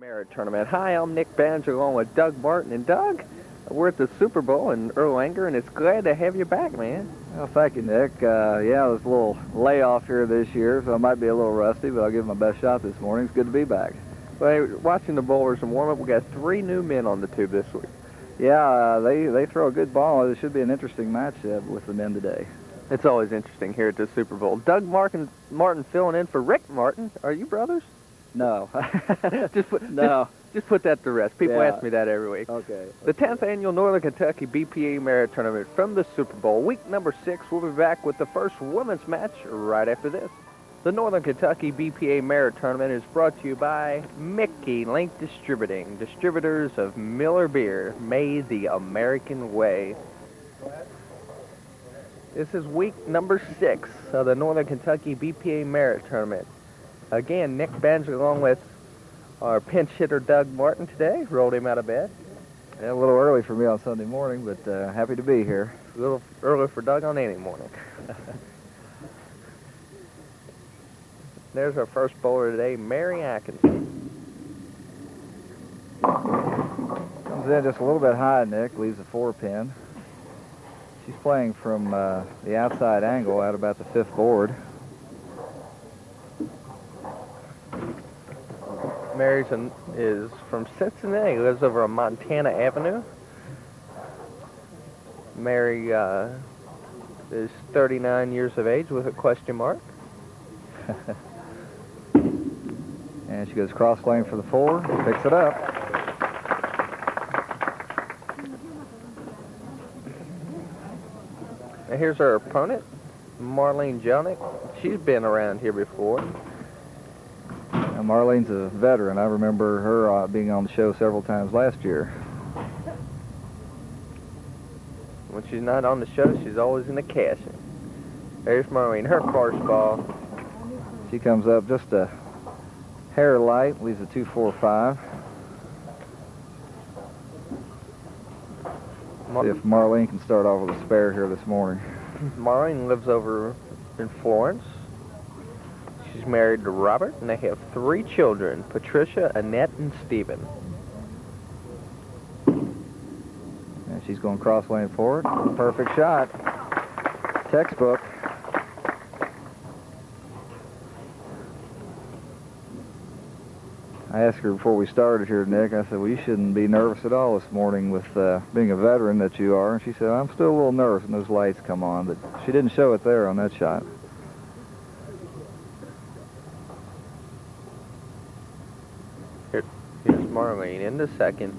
Merit Tournament. Hi, I'm Nick Benge along with Doug Martin. And Doug, we're at the Super Bowl in Erlanger, and it's glad to have you back, man. Well, thank you, Nick. Yeah, there's a little layoff here this year, so I might be a little rusty, but I'll give it my best shot this morning. It's good to be back. Well, watching the bowlers and warm-up, we got 3 new men on the tube this week. Yeah, they throw a good ball. It should be an interesting match with the men today. It's always interesting here at the Super Bowl. Doug Martin filling in for Rick Martin. Are you brothers? No. Just put that to rest. People ask me that every week. Okay. The 10th annual Northern Kentucky BPA Merit Tournament from the Super Bowl, week number 6. We'll be back with the first women's match right after this. The Northern Kentucky BPA Merit Tournament is brought to you by Mickey Link Distributing, distributors of Miller Beer, made the American way. This is week number 6 of the Northern Kentucky BPA Merit Tournament. Again, Nick Benge along with our pinch hitter Doug Martin today. Rolled him out of bed. Yeah, a little early for me on Sunday morning, but happy to be here. A little early for Doug on any morning. There's our first bowler today, Mary Atkinson. Comes in just a little bit high, Nick. Leaves a 4-pin. She's playing from the outside angle at about the 5th board. Mary is from Cincinnati, lives over on Montana Avenue. Mary is 39 years of age with a question mark. And she goes cross lane for the 4, picks it up. And here's our opponent, Marlene Jones. She's been around here before. Now, Marlene's a veteran. I remember her being on the show several times last year. When she's not on the show, she's always in the cashing. There's Marlene, her first ball. She comes up just a hair light, leaves a 2-4-5. See if Marlene can start off with a spare here this morning. Marlene lives over in Florence. She's married to Robert, and they have 3 children, Patricia, Annette, and Stephen. And she's going cross lane for it. Perfect shot. Textbook. I asked her before we started here, Nick, I said, well, you shouldn't be nervous at all this morning with being a veteran that you are. And she said, I'm still a little nervous when those lights come on, but she didn't show it there on that shot. Here's Marlene in the second.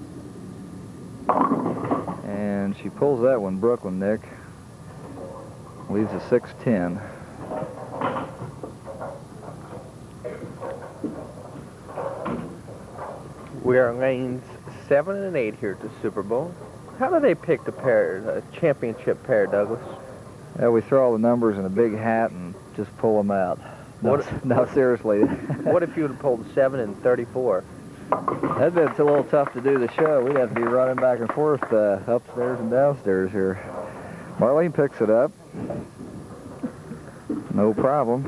And she pulls that one, Brooklyn, Nick. Leaves a 6-10. We are lanes 7 and 8 here at the Super Bowl. How do they pick the pair, the championship pair, Douglas? Yeah, we throw all the numbers in a big hat and just pull them out. No, seriously. What if you would have pulled 7 and 34? That'd been a little tough to do the show. We'd have to be running back and forth upstairs and downstairs here. Marlene picks it up. No problem.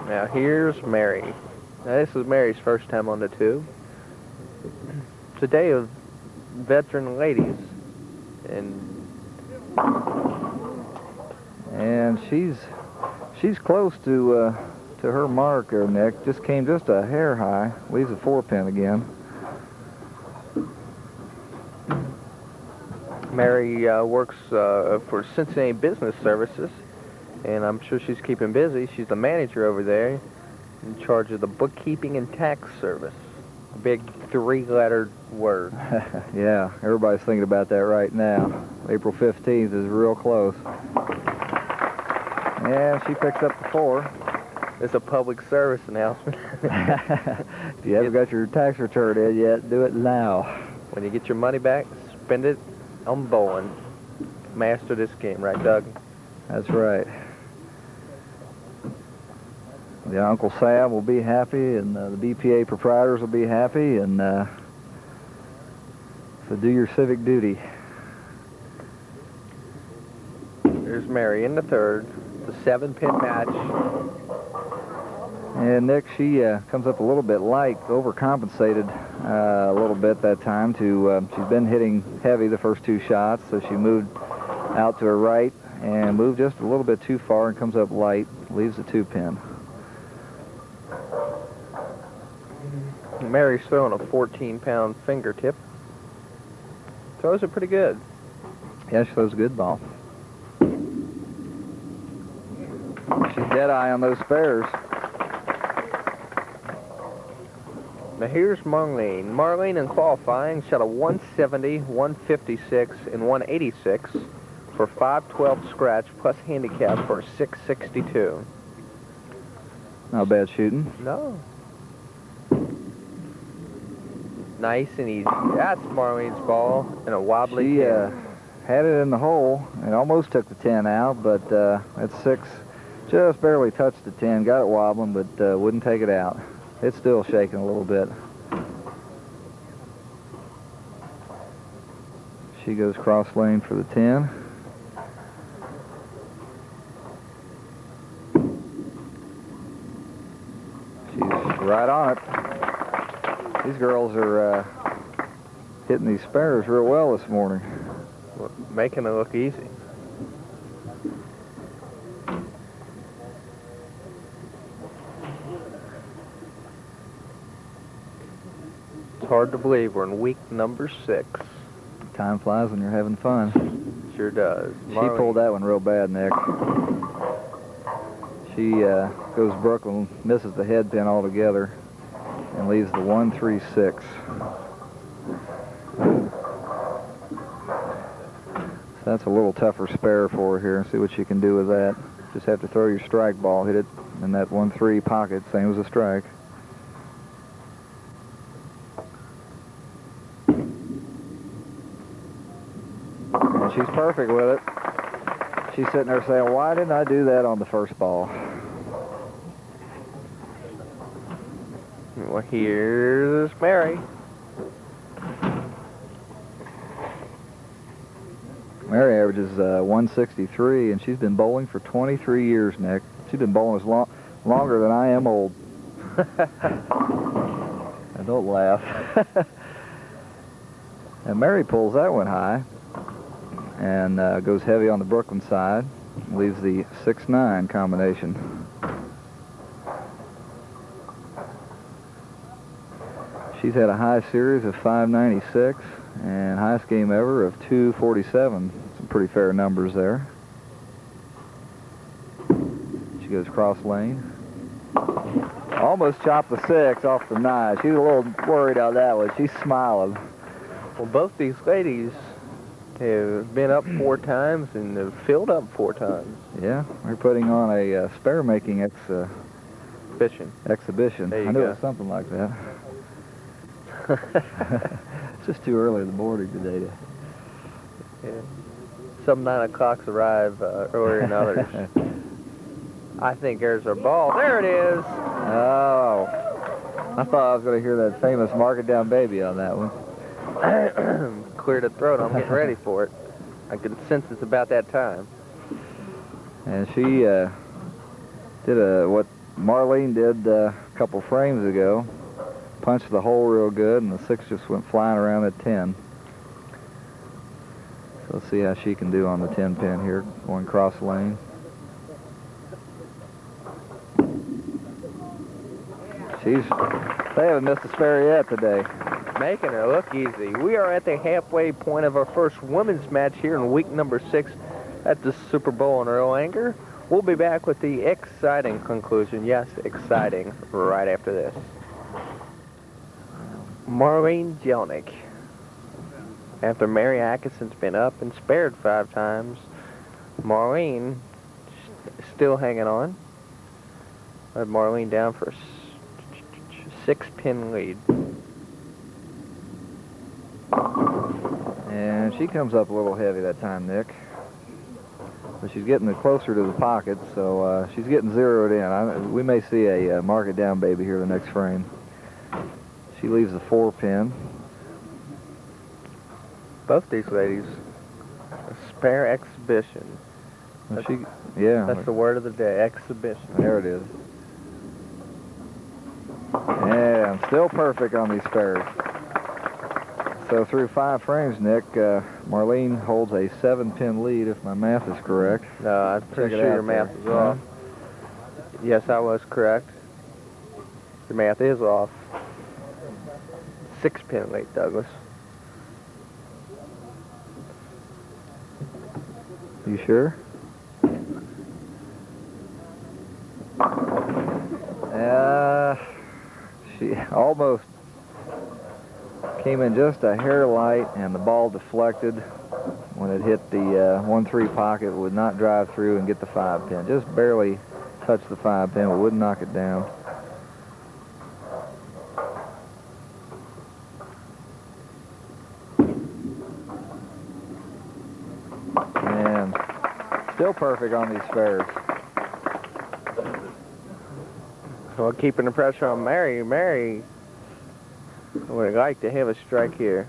Now here's Mary. Now this is Mary's first time on the tube. It's a day of veteran ladies, and she's close to her mark there, Nick. Just came just a hair high. Leaves a 4-pin again. Mary works for Cincinnati Business Services, and I'm sure she's keeping busy. She's the manager over there, in charge of the bookkeeping and tax service. A big 3-lettered word. Yeah, everybody's thinking about that right now. April 15th is real close. Yeah, she picks up the 4. It's a public service announcement. If you haven't got your tax return in yet, do it now. When you get your money back, spend it on bowling. Master this game, right, Doug? That's right. The Uncle Sam will be happy, and the BPA proprietors will be happy, and so do your civic duty. There's Mary in the 3rd. The 7-pin match. And Nick, she comes up a little bit light, overcompensated a little bit that time. She's been hitting heavy the first 2 shots, so she moved out to her right and moved just a little bit too far and comes up light, leaves the 2-pin. Mary's throwing a 14-pound fingertip. Throws it pretty good. Yeah, she throws a good ball. She's dead-eye on those spares. Now here's Marlene. Marlene in qualifying shot a 170, 156, and 186 for 512 scratch plus handicap for a 662. Not bad shooting. No. Nice and easy. That's Marlene's ball in a wobbly. She had it in the hole and almost took the 10 out, but at 6 just barely touched the 10. Got it wobbling, but wouldn't take it out. It's still shaking a little bit. She goes cross lane for the 10. She's right on it. These girls are hitting these spares real well this morning. Making it look easy. It's hard to believe we're in week number 6. Time flies when you're having fun. Sure does. She pulled that one real bad, Nick. She goes Brooklyn, misses the head pin altogether, and leaves the 136. So that's a little tougher spare for her here. See what she can do with that. Just have to throw your strike ball, hit it in that 1-3 pocket, same as a strike. And she's perfect with it. She's sitting there saying, why didn't I do that on the first ball? Well, here's Mary. Mary averages 163, and she's been bowling for 23 years, Nick. She's been bowling as longer than I am old. And don't laugh. And Mary pulls that one high and goes heavy on the Brooklyn side, leaves the 6-9 combination. She's had a high series of 596 and highest game ever of 247. Some pretty fair numbers there. She goes cross lane. Almost chopped the 6 off the 9. She's a little worried on that one. She's smiling. Well, both these ladies have been up 4 times and have filled up 4 times. Yeah, we're putting on a spare making Fishing. exhibition. There you I knew go. it was something like that. It's just too early in the morning today to... Yeah. Some 9 o'clocks arrive earlier than others. I think there's our ball. There it is. Oh, I thought I was going to hear that famous Mark It Down Baby on that one. Cleared the throat. I'm getting ready for it. I can sense it's about that time. And she did what Marlene did a couple frames ago. Punched the hole real good, and the 6 just went flying around at 10. So let's see how she can do on the 10 pin here, going cross lane. They haven't missed a spare yet today. Making it look easy. We are at the halfway point of our first women's match here in week number 6 at the Super Bowl in Erlanger. We'll be back with the exciting conclusion. Yes, exciting, right after this. Marlene Jelinek. After Mary Atkinson's been up and spared 5 times, Marlene still hanging on. Led Marlene down for a 6-pin lead. And she comes up a little heavy that time, Nick. But she's getting closer to the pocket, so she's getting zeroed in. We may see a Mark It Down Baby here the next frame. She leaves the 4-pin. Both these ladies, a spare exhibition. Yeah. That's the word of the day, exhibition. There it is. And still perfect on these spares. So through 5 frames, Nick, Marlene holds a 7-pin lead, if my math is correct. No, I'm pretty sure your math is off. Yes, I was correct. Your math is off. 6-pin lead, Douglas. You sure? She almost came in just a hair light, and the ball deflected when it hit the 1-3 pocket. Would not drive through and get the 5-pin. Just barely touched the 5-pin, but wouldn't knock it down. And still perfect on these spares. Well, keeping the pressure on Mary. Mary would like to have a strike here.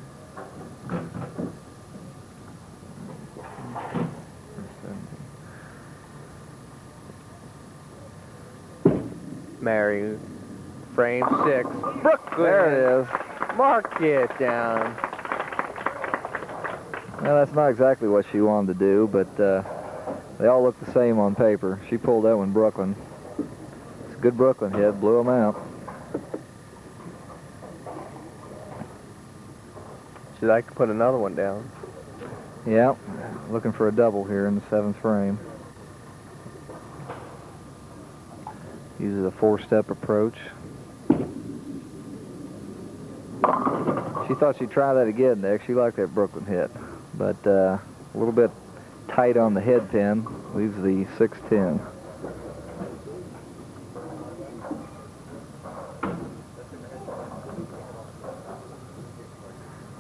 Mary, frame 6. Brooklyn. There it is. Mark it down. Well, that's not exactly what she wanted to do, but they all look the same on paper. She pulled that one Brooklyn. It's a good Brooklyn hit, blew them out. She'd like to put another one down. Yeah, looking for a double here in the 7th frame. Uses a 4-step approach. She thought she'd try that again, Nick. She liked that Brooklyn hit, but a little bit tight on the head pin. Leaves the 6-10.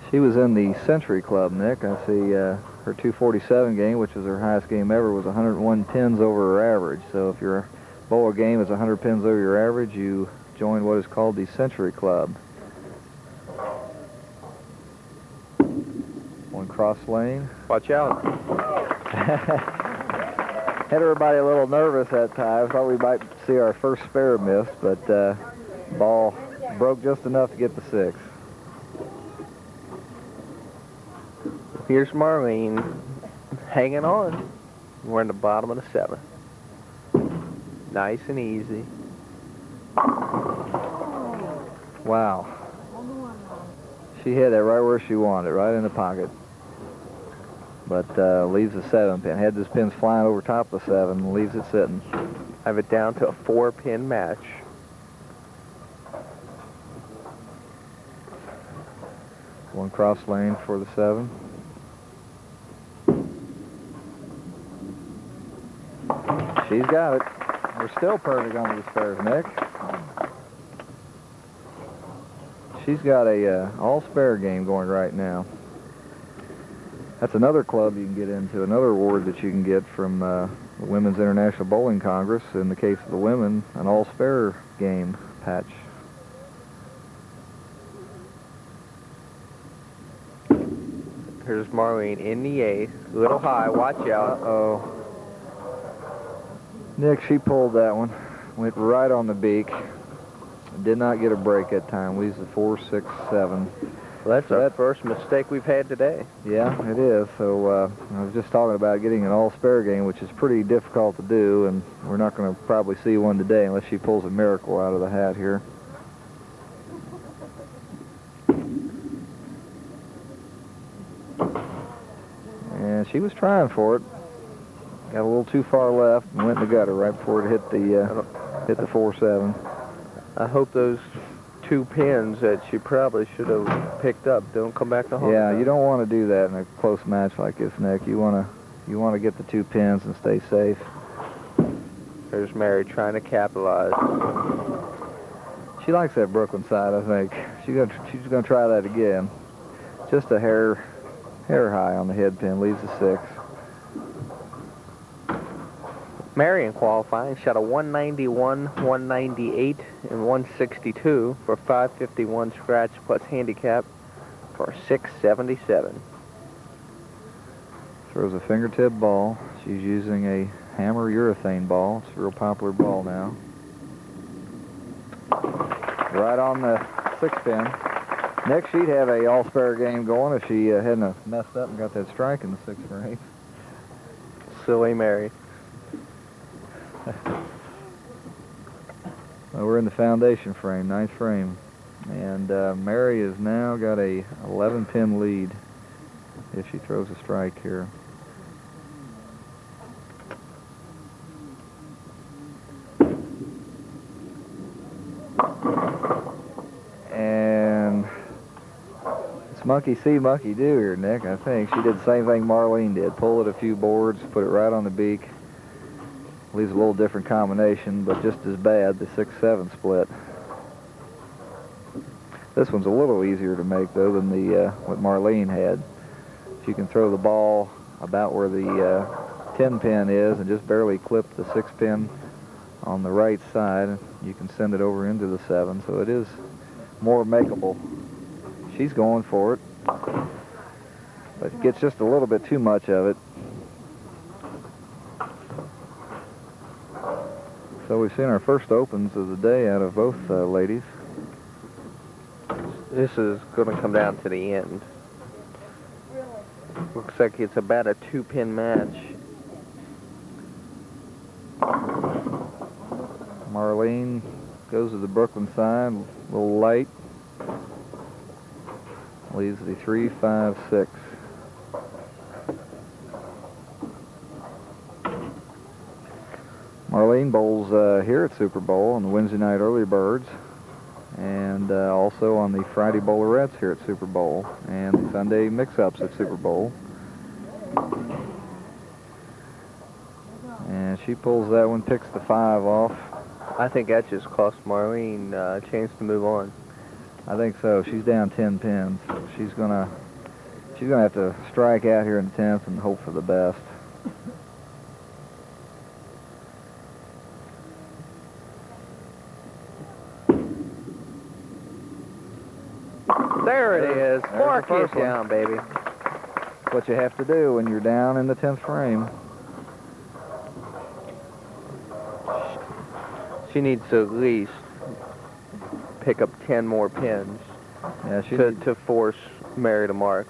She was in the Century Club, Nick. I see her 247 game, which was her highest game ever, was 101 pins over her average. So if your bowler game is 100 pins over your average, you join what is called the Century Club. One cross lane. Watch out. Had everybody a little nervous that time. Thought we might see our first spare miss, but ball broke just enough to get the 6. Here's Marlene hanging on. We're in the bottom of the 7th. Nice and easy. Wow. She hit it right where she wanted, right in the pocket. But leaves the 7-pin. Had this pin's flying over top of the 7, leaves it sitting. Have it down to a 4-pin match. One cross lane for the 7. She's got it. We're still perfect on these spares, Nick. She's got a all-spare game going right now. That's another club you can get into, another award that you can get from the Women's International Bowling Congress. In the case of the women, an all-spare game patch. Here's Marlene in the 8th. A little high. Watch out. Uh-oh. Nick, she pulled that one. Went right on the beak. Did not get a break that time. Leaves the 4, 6, 7. Well, that's our first mistake we've had today. Yeah, it is. So I was just talking about getting an all-spare game, which is pretty difficult to do, and we're not going to probably see one today unless she pulls a miracle out of the hat here. And she was trying for it. Got a little too far left and went in the gutter right before it hit the 4-7. I hope those 2 pins that she probably should have picked up don't come back to home. Yeah, you don't want to do that in a close match like this, Nick. You want to get the 2 pins and stay safe. There's Mary trying to capitalize. She likes that Brooklyn side, I think. She's gonna try that again. Just a hair high on the head pin, leaves the 6. Mary in qualifying shot a 191, 198, and 162 for 551 scratch plus handicap for 677. Throws a fingertip ball. She's using a hammer urethane ball. It's a real popular ball now. right on the 6-pin. Next, she'd have a all-spare game going if she hadn't have messed up and got that strike in the 6th frame. Silly Mary. Well, we're in the foundation frame, 9th frame. And Mary has now got a 11-pin lead if she throws a strike here. And it's monkey see, monkey do here, Nick, I think. She did the same thing Marlene did. Pull it a few boards, put it right on the beak. Leaves a little different combination, but just as bad, the 6-7 split. This one's a little easier to make, though, than the what Marlene had. She can throw the ball about where the 10-pin is and just barely clip the 6-pin on the right side. You can send it over into the 7, so it is more makeable. She's going for it, but it gets just a little bit too much of it. So we've seen our first opens of the day out of both ladies. This is going to come down to the end. Looks like it's about a 2-pin match. Marlene goes to the Brooklyn side, a little light. Leaves the 3-5-6. Marlene bowls here at Super Bowl on the Wednesday night early birds, and also on the Friday bowlerettes here at Super Bowl, and the Sunday mix-ups at Super Bowl. And she pulls that one, picks the 5 off. I think that just cost Marlene a chance to move on. I think so. She's down 10 pins. She's gonna have to strike out here in the 10th and hope for the best. There it is. There's 4 the first kick down, baby. That's what you have to do when you're down in the 10th frame. She needs to at least pick up 10 more pins Yeah, to force Mary to mark.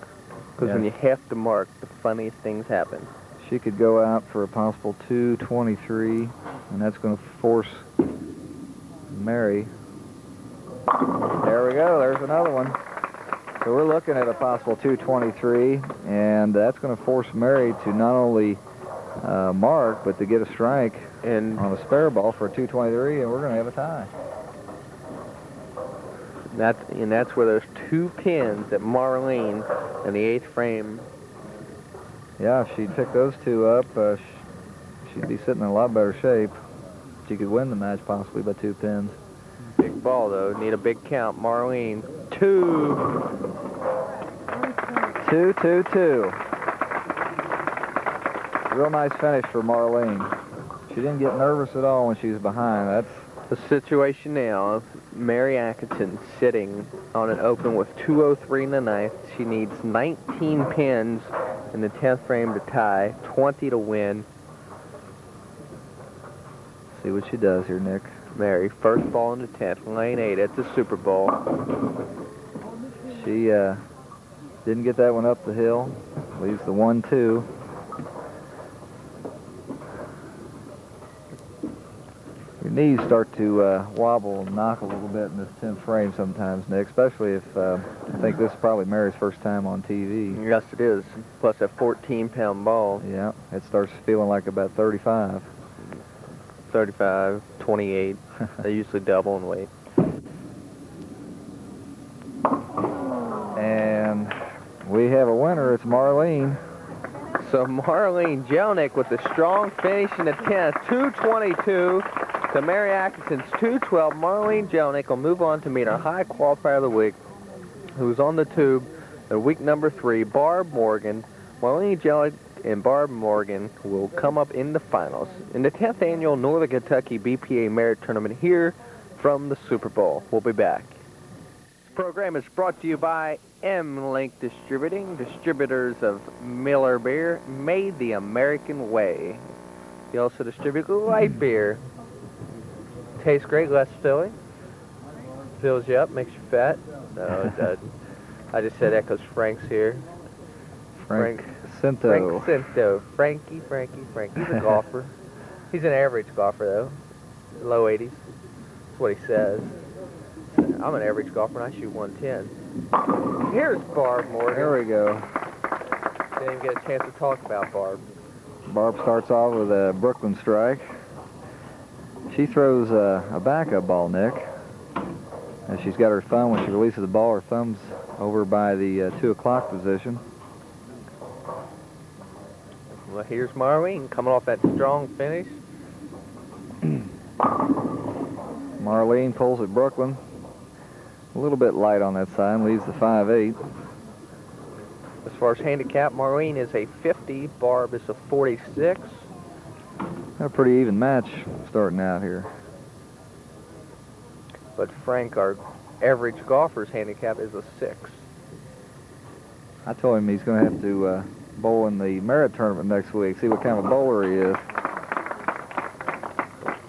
Because Yeah. when you have to mark, the funniest things happen. She could go out for a possible 2-23, and that's going to force Mary. There we go. There's another one. So we're looking at a possible 2-23, and that's going to force Mary to not only mark, but to get a strike And on a spare ball for a 2-23, and we're going to have a tie. that's where those 2 pins that Marlene in the 8th frame. Yeah, if she'd pick those 2 up, she'd be sitting in a lot better shape. She could win the match possibly by 2 pins. Big ball, though. Need a big count. Marlene, 2. 2-2-2. Real nice finish for Marlene. She didn't get nervous at all when she was behind. That's The situation now of Mary Atkinson sitting on an open with 2:03 in the 9th. She needs 19 pins in the 10th frame to tie, 20 to win. see what she does here, Nick. Mary, first ball in the 10th, lane 8 at the Super Bowl. She didn't get that one up the hill. Leaves the 1-2. Your knees start to wobble and knock a little bit in this 10th frame sometimes, Nick, especially if I think this is probably Mary's first time on TV. Yes, it is. Plus a 14-pound ball. Yeah, it starts feeling like about 35. 35, 28. They usually double in weight. And we have a winner. It's Marlene. So Marlene Jelinek with a strong finish in the 10th, 222 to Mary Atkinson's 212. Marlene Jelinek will move on to meet our high qualifier of the week, who's on the tube at week number 3, Barb Morgan. Marlene Jelinek and Barb Morgan will come up in the finals in the 10th annual Northern Kentucky BPA Merit Tournament here from the Super Bowl. We'll be back. This program is brought to you by M-Link Distributing, distributors of Miller Beer, made the American way. They also distribute light beer. Tastes great, less filling. Fills you up, makes you fat. No, it doesn't. I just said that because Frank's here. Frank Cinto. Frank Cinto. Frankie. He's a golfer. He's an average golfer, though. Low 80s. That's what he says. I'm an average golfer, and I shoot 110. Here's Barb Morgan. There we go. Didn't even get a chance to talk about Barb. Barb starts off with a Brooklyn strike. She throws a backup ball, Nick. And she's got her thumb, when she releases the ball, her thumb's over by the 2 o'clock position. Well, here's Marlene coming off that strong finish. Marlene pulls at Brooklyn. A little bit light on that side, leaves the 5-8. As far as handicap, Marlene is a 50, Barb is a 46. A pretty even match starting out here. But Frank, our average golfer's handicap is a 6. I told him he's going to have to bowl in the merit tournament next week, see what kind of bowler he is.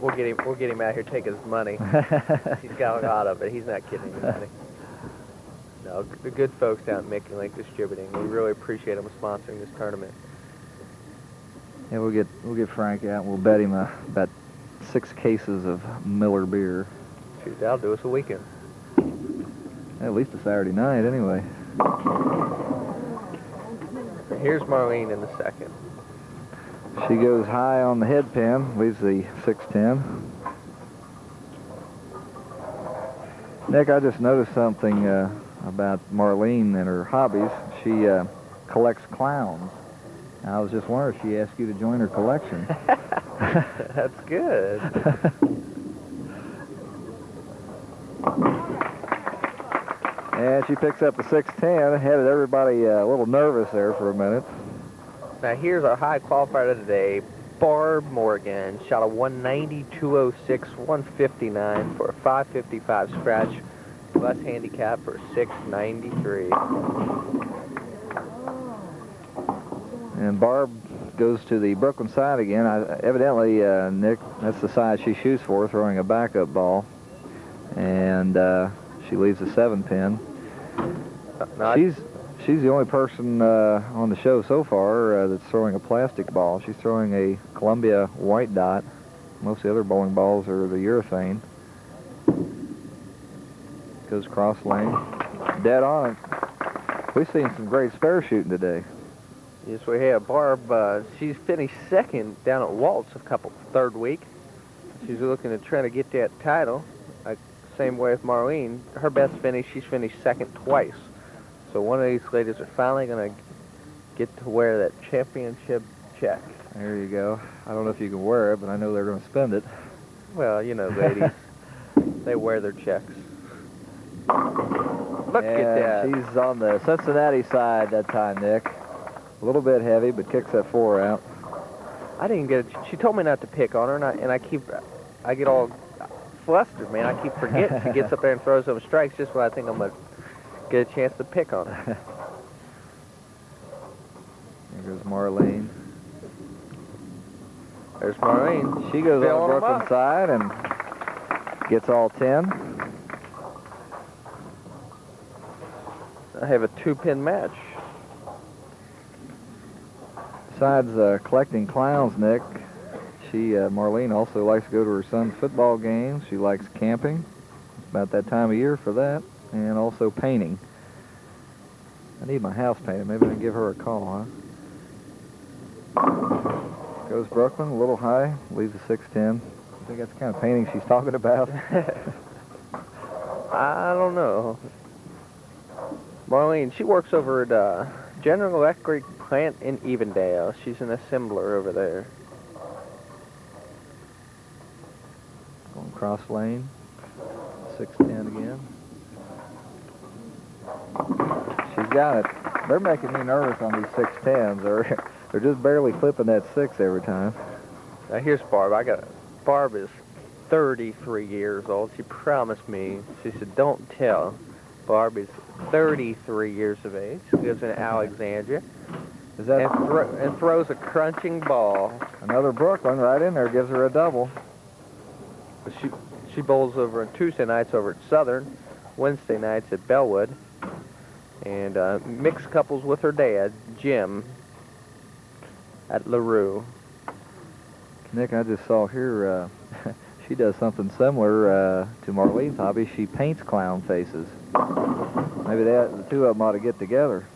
We'll get him out here, take his money. He's got a lot of it. He's not getting any money. No, the good folks down at Mickey Lake Distributing, we really appreciate them sponsoring this tournament. Yeah, we'll get Frank out and we'll bet him about 6 cases of Miller beer. Shoot, that'll do us a weekend. At least a Saturday night, anyway. Here's Marlene in the second. She goes high on the head pin, leaves the 6-10. Nick, I just noticed something about Marlene and her hobbies. She collects clowns. I was just wondering if she asked you to join her collection. That's good. And she picks up the 6-10, had everybody a little nervous there for a minute. Now here's our high qualifier of the day. Barb Morgan shot a 190, 206, 159 for a 555 scratch, plus handicap for 693. And Barb goes to the Brooklyn side again. Evidently, Nick, that's the side she shoots for, throwing a backup ball. And she leaves a 7-pin. She's the only person on the show so far that's throwing a plastic ball. She's throwing a Columbia white dot. Most of the other bowling balls are the urethane. Goes cross lane. Dead on it. We've seen some great spare shooting today. Yes, we have. Barb, she's finished second down at Waltz third week. She's looking to try to get that title. Same way with Marlene. Her best finish, she's finished second twice. So one of these ladies are finally going to get to wear that championship check. There you go. I don't know if you can wear it, but I know they're going to spend it. Well, you know, ladies, they wear their checks. Look at that. She's on the Cincinnati side that time, Nick. A little bit heavy, but kicks that 4 out. I didn't get it. She told me not to pick on her, and I get all flustered, man. I keep forgetting. She gets up there and throws some strikes just when I think I'm going to get a chance to pick on her. There goes Marlene. There's Marlene. She goes on the Brooklyn side and gets all 10. I have a 2-pin match. Besides collecting clowns, Nick, Marlene also likes to go to her son's football games. She likes camping. It's about that time of year for that. And also painting. I need my house painted. Maybe I can give her a call, huh? Goes Brooklyn, a little high, leaves a 6-10. I think that's the kind of painting she's talking about. I don't know. Marlene, she works over at General Electric plant in Evendale. She's an assembler over there. Going cross lane, 6-10 again. She's got it. They're making me nervous on these 6-10s. They're just barely clipping that 6 every time. Now here's Barb. Barb is 33 years old. She promised me. She said, "Don't tell." Barb is 33 years of age. She lives in Alexandria. And throws a crunching ball. Another Brooklyn right in there, gives her a double. She bowls over on Tuesday nights over at Southern. Wednesday nights at Bellwood. And mixed couples with her dad, Jim, at LaRue. Nick, I just saw here, she does something similar to Marlene's hobby. She paints clown faces. Maybe the two of them ought to get together.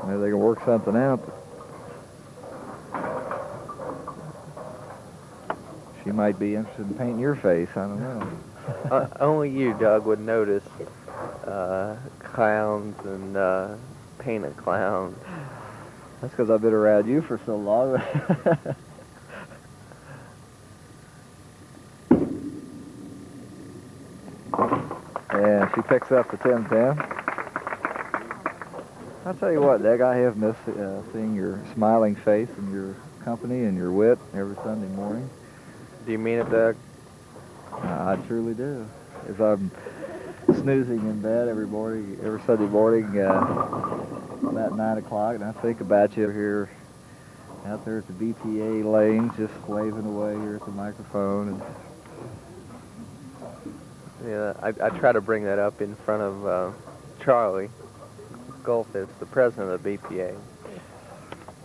Maybe they can work something out. She might be interested in painting your face. I don't know. Only you, Doug, would notice clowns and painted clowns. That's because I've been around you for so long. And she picks up the 10-pin. I'll tell you what, Doug, I have missed seeing your smiling face and your company and your wit every Sunday morning. Do you mean it, Doug? I truly do. As I'm snoozing in bed every morning, every Sunday morning, about 9 o'clock, and I think about you here, out there at the BPA lanes, just waving away here at the microphone. And yeah, I try to bring that up in front of Charlie Goldfish, the president of the BPA.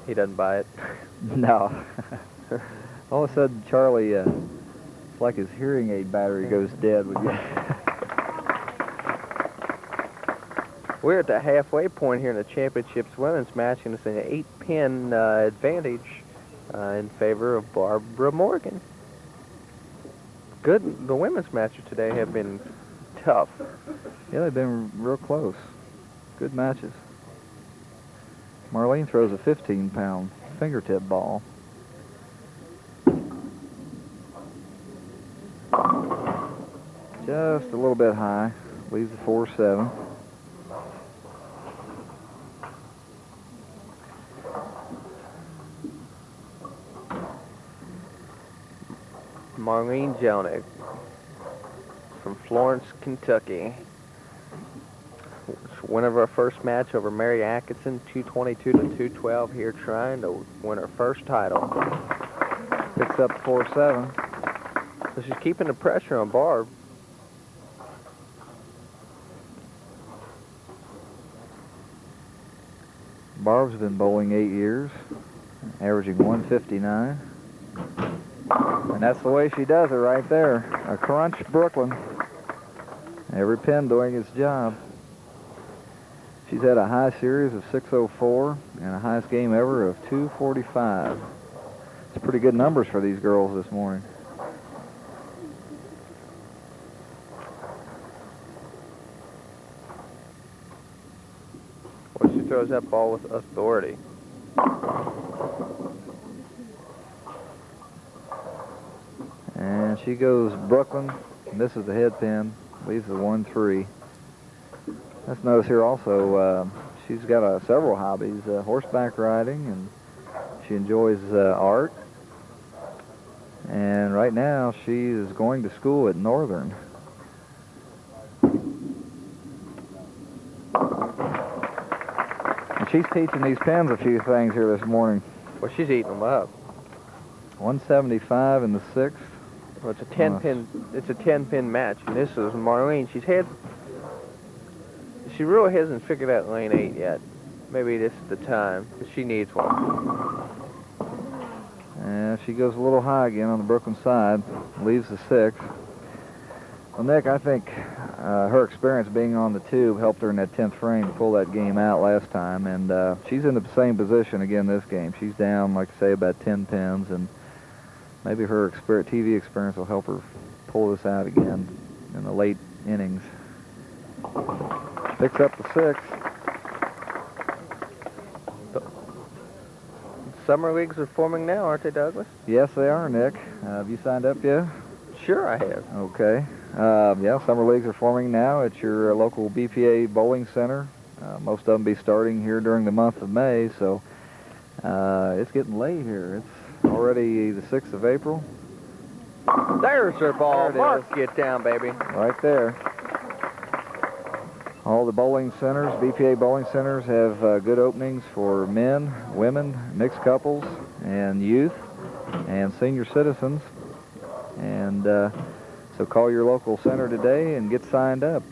He doesn't buy it. No. All of a sudden, Charlie, it's like his hearing aid battery goes dead when you... We're at the halfway point here in the championships women's match, and it's an 8-pin advantage in favor of Barbara Morgan. Good. The women's matches today have been tough. Yeah, they've been real close. Good matches. Marlene throws a 15-pound fingertip ball. Just a little bit high. Leaves the 4-7. Marlene Jelinek from Florence, Kentucky. Winner of our first match over Mary Atkinson, 222 to 212 here, trying to win her first title. Picks up 4-7. So she's keeping the pressure on Barb. Barb's been bowling 8 years, averaging 159. And that's the way she does it right there. A crunch Brooklyn. Every pin doing its job. She's had a high series of 604 and a highest game ever of 245. It's pretty good numbers for these girls this morning. Well, she throws that ball with authority. And she goes Brooklyn. And this is the head pin. Leaves the 1-3. Let's notice here also, she's got several hobbies, horseback riding, and she enjoys art. And right now, she is going to school at Northern. And she's teaching these pins a few things here this morning. Well, she's eating them up. 175 in the 6th. Well, it's a 10-pin. It's a 10-pin match, and this is Marlene. She really hasn't figured out lane 8 yet. Maybe this is the time, but she needs one. And she goes a little high again on the Brooklyn side, leaves the 6th. Well, Nick, I think her experience being on the tube helped her in that 10th frame to pull that game out last time, and she's in the same position again this game. She's down, like I say, about 10 pins, and maybe her TV experience will help her pull this out again in the late innings. Picks up the 6. Summer leagues are forming now, aren't they, Douglas? Yes, they are, Nick. Have you signed up yet? Sure, I have. Okay. Yeah, summer leagues are forming now at your local BPA bowling center. Most of them be starting here during the month of May, so it's getting late here. It's already the 6th of April. There's her ball. There it Mark, is. get down, baby. Right there. All the bowling centers, BPA bowling centers, have good openings for men, women, mixed couples, and youth, and senior citizens. And so call your local center today and get signed up.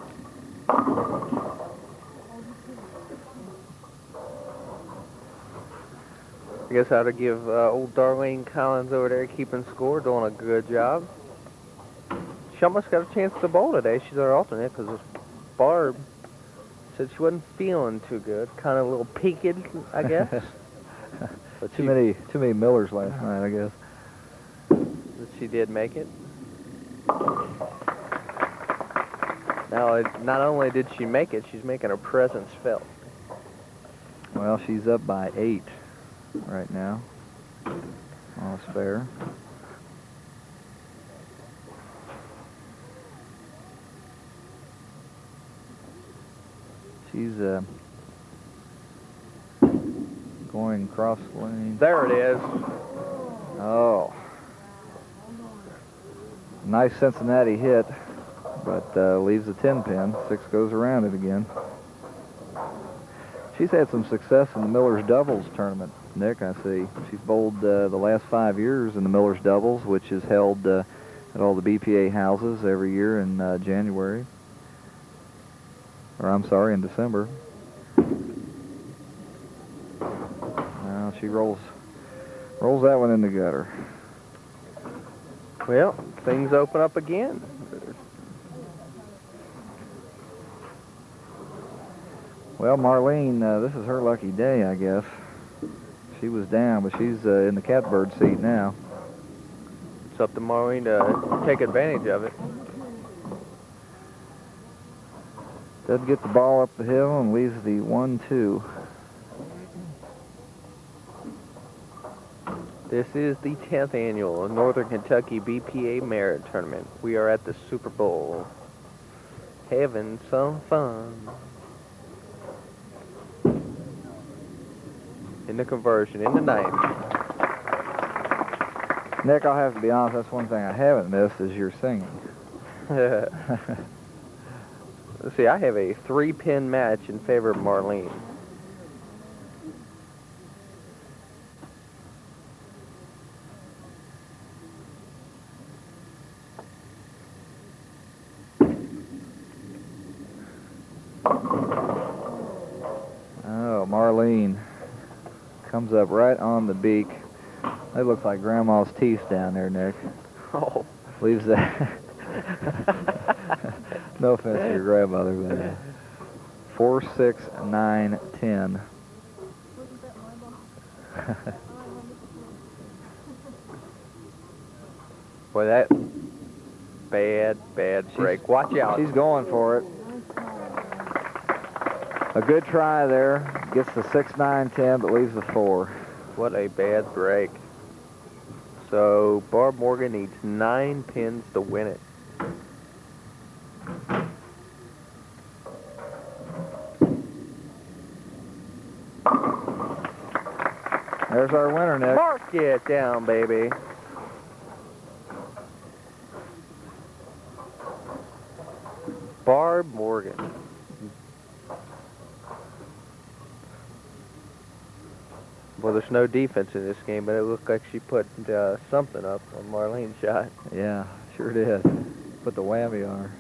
guess I ought to give old Darlene Collins over there keeping score, doing a good job. She almost got a chance to bowl today. She's our alternate because Barb said she wasn't feeling too good. Kind of a little peaked, I guess. But too many Millers last night, I guess. But she did make it. Now, not only did she make it, she's making her presence felt. Well, she's up by 8 right now. All's fair. She's going cross lane. There it is. Oh. Nice Cincinnati hit, but leaves a 10 pin. 6 goes around it again. She's had some success in the Miller's Doubles tournament, Nick, I see. She's bowled the last 5 years in the Miller's Doubles, which is held at all the BPA houses every year in January. Or I'm sorry, in December. Now she rolls that one in the gutter. Well, things open up again. Well, Marlene, this is her lucky day, I guess. She was down, but she's in the catbird seat now. It's up to Marlene to take advantage of it. Doesn't get the ball up the hill and leaves the 1-2. This is the 10th annual Northern Kentucky BPA Merit Tournament. We are at the Super Bowl, having some fun. In the conversion, in the ninth. Nick, I'll have to be honest, that's one thing I haven't missed is your singing. Let's see, I have a 3-pin match in favor of Marlene. Oh, Marlene comes up right on the beak. That looks like Grandma's teeth down there, Nick. Oh. Leaves that. No offense to your grandmother, but 4, 6, 9, 10. Boy, that bad break. Watch out. She's going for it. A good try there. Gets the 6, 9, 10, but leaves the 4. What a bad break. So Barb Morgan needs 9 pins to win it. There's our winner, Nick. Mark it down, baby. Barb Morgan. Well, there's no defense in this game, but it looked like she put something up on Marlene's shot. Yeah, sure did. Put the whammy on her.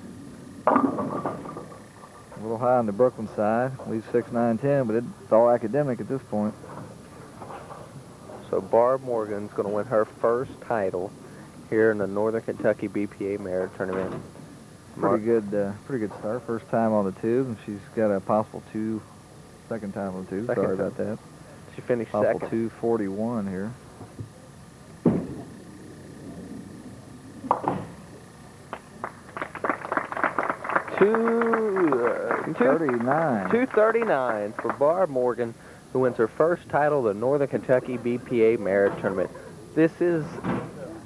A little high on the Brooklyn side. Leaves 6, 9, 10, but it's all academic at this point. So Barb Morgan's going to win her first title here in the Northern Kentucky BPA Merit Tournament. Pretty good start. First time on the tube, and she's got a possible second time on the tube. Sorry about that. She finished possible second. 241 here. $239 for Barb Morgan, who wins her first title of the Northern Kentucky BPA Merit Tournament. This is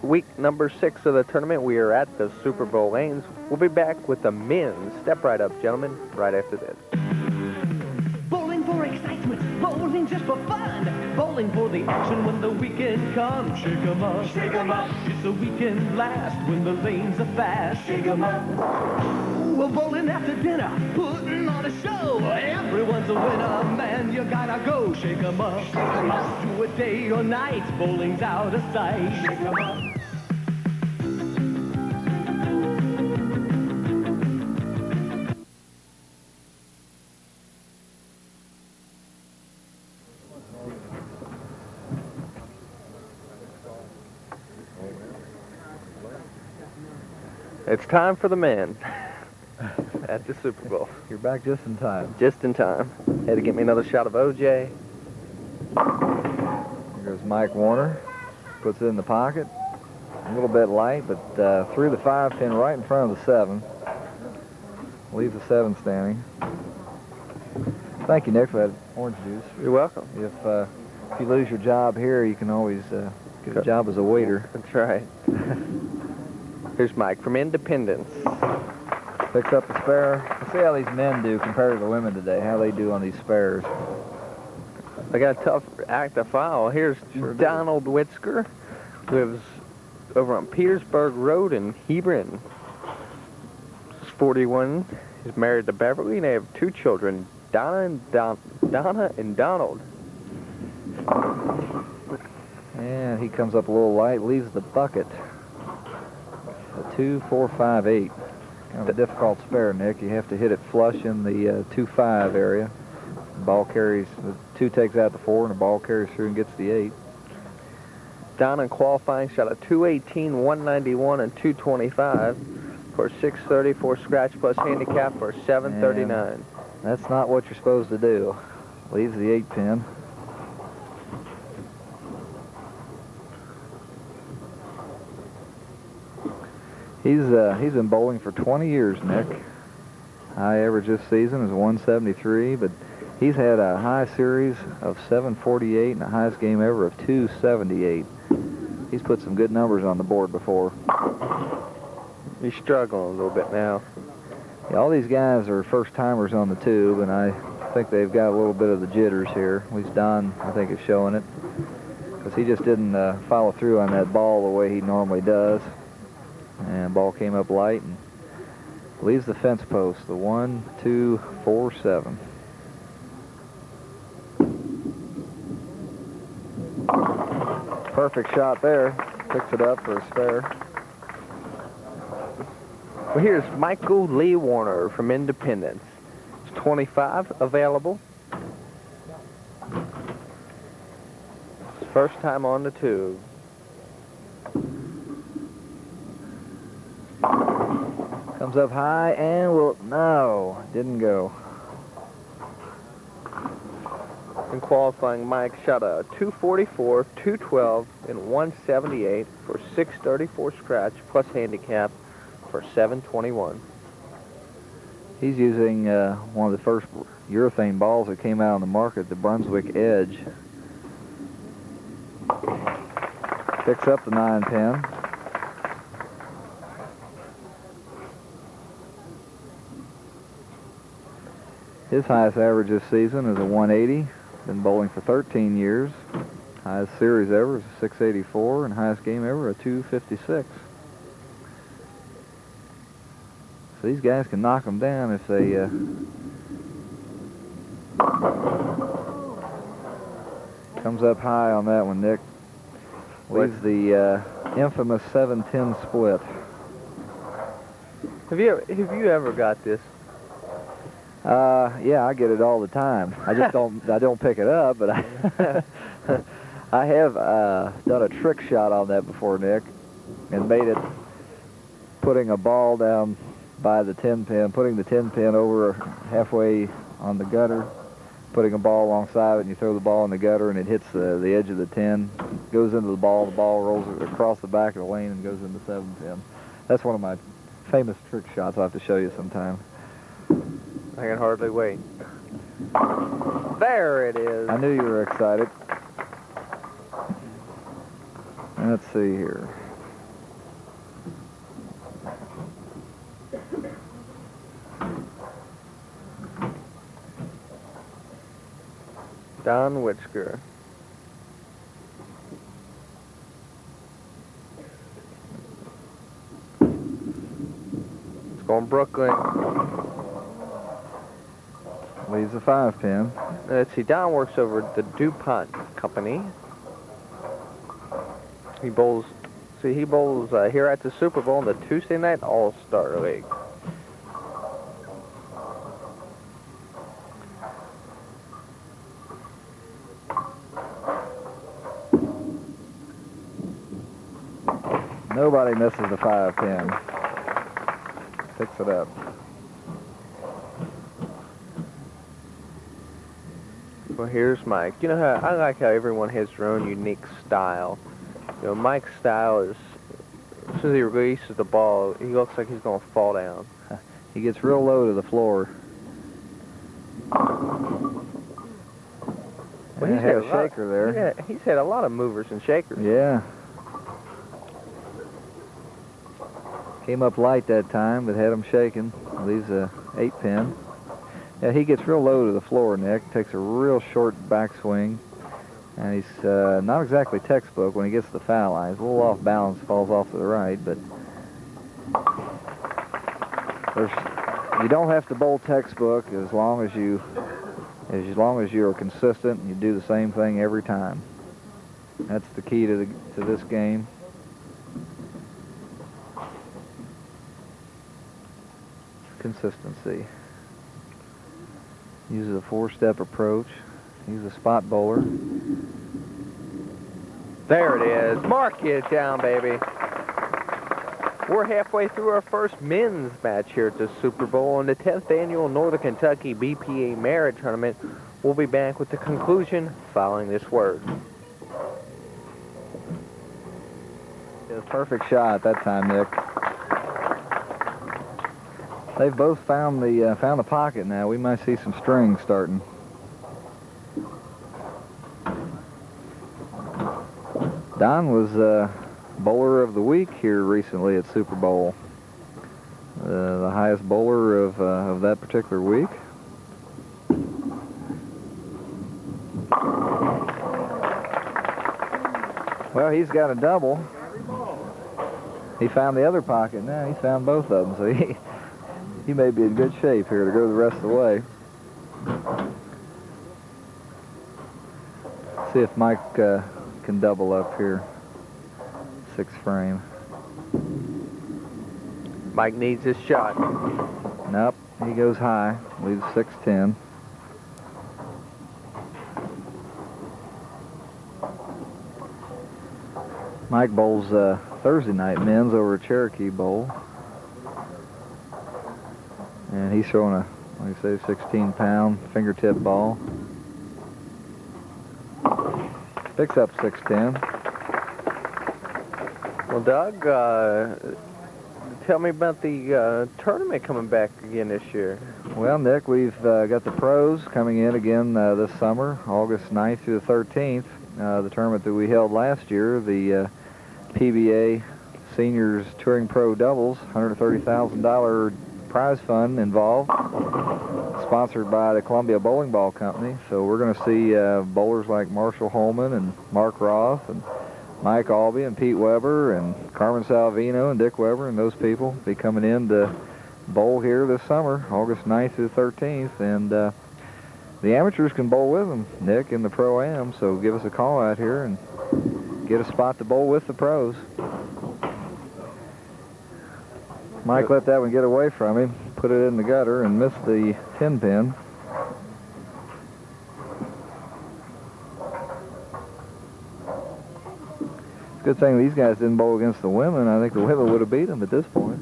week number 6 of the tournament. We are at the Super Bowl lanes. We'll be back with the men's. Step right up, gentlemen, right after this. Bowling for excitement, bowling just for fun. Bowling for the action when the weekend comes. Shake 'em up, shake 'em up. It's a weekend blast when the lanes are fast. Shake 'em up. We're bowling after dinner, putting on a show. Everyone's a winner, man, you gotta go. Shake 'em up, shake 'em up. Do it day or night, bowling's out of sight. Shake 'em up. It's time for the men at the Super Bowl. You're back just in time. Just in time. Had to get me another shot of OJ. Here goes Mike Warner. Puts it in the pocket. A little bit light, but threw the 5-pin right in front of the 7. Leaves the 7 standing. Thank you, Nick, for that orange juice. You're welcome. If you lose your job here, you can always get a job as a waiter. That's right. Here's Mike from Independence. Picks up the spare. Let's see how these men do compared to the women today, how they do on these spares. They got a tough act to follow. Here's Donald Witzker, lives over on Petersburg Road in Hebron. He's 41. He's married to Beverly, and they have 2 children, Donna and Donald. And he comes up a little light, leaves the bucket. A 2, 4, 5, 8. Kind of a difficult spare, Nick. You have to hit it flush in the 2-5 area. The ball carries, the 2 takes out the 4, and the ball carries through and gets the 8. Don in qualifying shot a 218, 191, and 225 for 634 scratch plus handicap for 739. And that's not what you're supposed to do. Leaves the 8-pin. He's been bowling for 20 years, Nick. High average this season is 173, but he's had a high series of 748 and the highest game ever of 278. He's put some good numbers on the board before. He's struggling a little bit now. Yeah, all these guys are first-timers on the tube, and I think they've got a little bit of the jitters here. At least Don, I think, is showing it. Because he just didn't follow through on that ball the way he normally does. And ball came up light and leaves the fence post, the 1, 2, 4, 7. Perfect shot there. Picks it up for a spare. Well, here's Michael Lee Warner from Independence. It's 25 available. His first time on the tube. Comes up high and no, didn't go. In qualifying, Mike shot a 244, 212, and 178 for 634 scratch plus handicap for 721. He's using one of the first urethane balls that came out on the market, the Brunswick Edge. Picks up the 9-pin. His highest average this season is a 180. Been bowling for 13 years. Highest series ever is a 684, and highest game ever a 256. So these guys can knock them down if they comes up high on that one, Nick. Leaves the infamous 7-10 split. Have you ever got this? Yeah, I get it all the time. I just don't pick it up, but I have done a trick shot on that before, Nick, and made it putting a ball down by the 10-pin, putting the 10-pin over halfway on the gutter, putting a ball alongside it, and you throw the ball in the gutter, and it hits the edge of the 10, goes into the ball rolls across the back of the lane and goes into the 7-pin. That's one of my famous trick shots. I'll have to show you sometime. I can hardly wait. There it is. I knew you were excited. Let's see here. Don Witzker. It's going Brooklyn. Leaves a 5-pin. Let's see, Don works over at the DuPont Company. He bowls here at the Super Bowl in the Tuesday Night All-Star League. Nobody misses the 5-pin. picks it up. Well, here's Mike. You know how I like how everyone has their own unique style. You know, Mike's style is, as soon as he releases the ball, he looks like he's going to fall down. He gets real low to the floor. Well, he's had a lot, shaker there. Yeah, he's had a lot of movers and shakers. Yeah. Came up light that time, but had him shaking. Leaves a 8-pin. Yeah, he gets real low to the floor, Nick. Takes a real short backswing. And he's not exactly textbook when he gets to the foul line. He's a little off balance, falls off to the right, but you don't have to bowl textbook as long as you are consistent and you do the same thing every time. That's the key to this game. Consistency. Uses a 4-step approach. He's a spot bowler. There it is. Mark it down, baby. We're halfway through our first men's match here at the Super Bowl in the 10th annual Northern Kentucky BPA Merit Tournament. We'll be back with the conclusion following this word. It was a perfect shot that time, Nick. They've both found the pocket now. We might see some strings starting. Don was bowler of the week here recently at Super Bowl. The highest bowler of that particular week. Well, he's got a double. He found the other pocket now. He found both of them, so he may be in good shape here to go the rest of the way. See if Mike can double up here. 6 frame. Mike needs his shot. Nope, he goes high. Leaves 6-10. Mike bowls Thursday night men's over at Cherokee Bowl. And he's throwing a, like I say, 16-pound fingertip ball. Picks up 6-10. Well, Doug, tell me about the tournament coming back again this year. Well, Nick, we've got the pros coming in again this summer, August 9th through the 13th. The tournament that we held last year, the PBA Seniors Touring Pro Doubles, $130,000 prize fund involved, sponsored by the Columbia Bowling Ball Company. So we're going to see bowlers like Marshall Holman and Mark Roth and Mike Albee and Pete Weber and Carmen Salvino and Dick Weber and those people be coming in to bowl here this summer, August 9th through the 13th. And the amateurs can bowl with them, Nick, in the Pro-Am. So give us a call out here and get a spot to bowl with the pros. Mike let that one get away from him, put it in the gutter, and missed the 10-pin. It's a good thing these guys didn't bowl against the women. I think the women would have beat them at this point.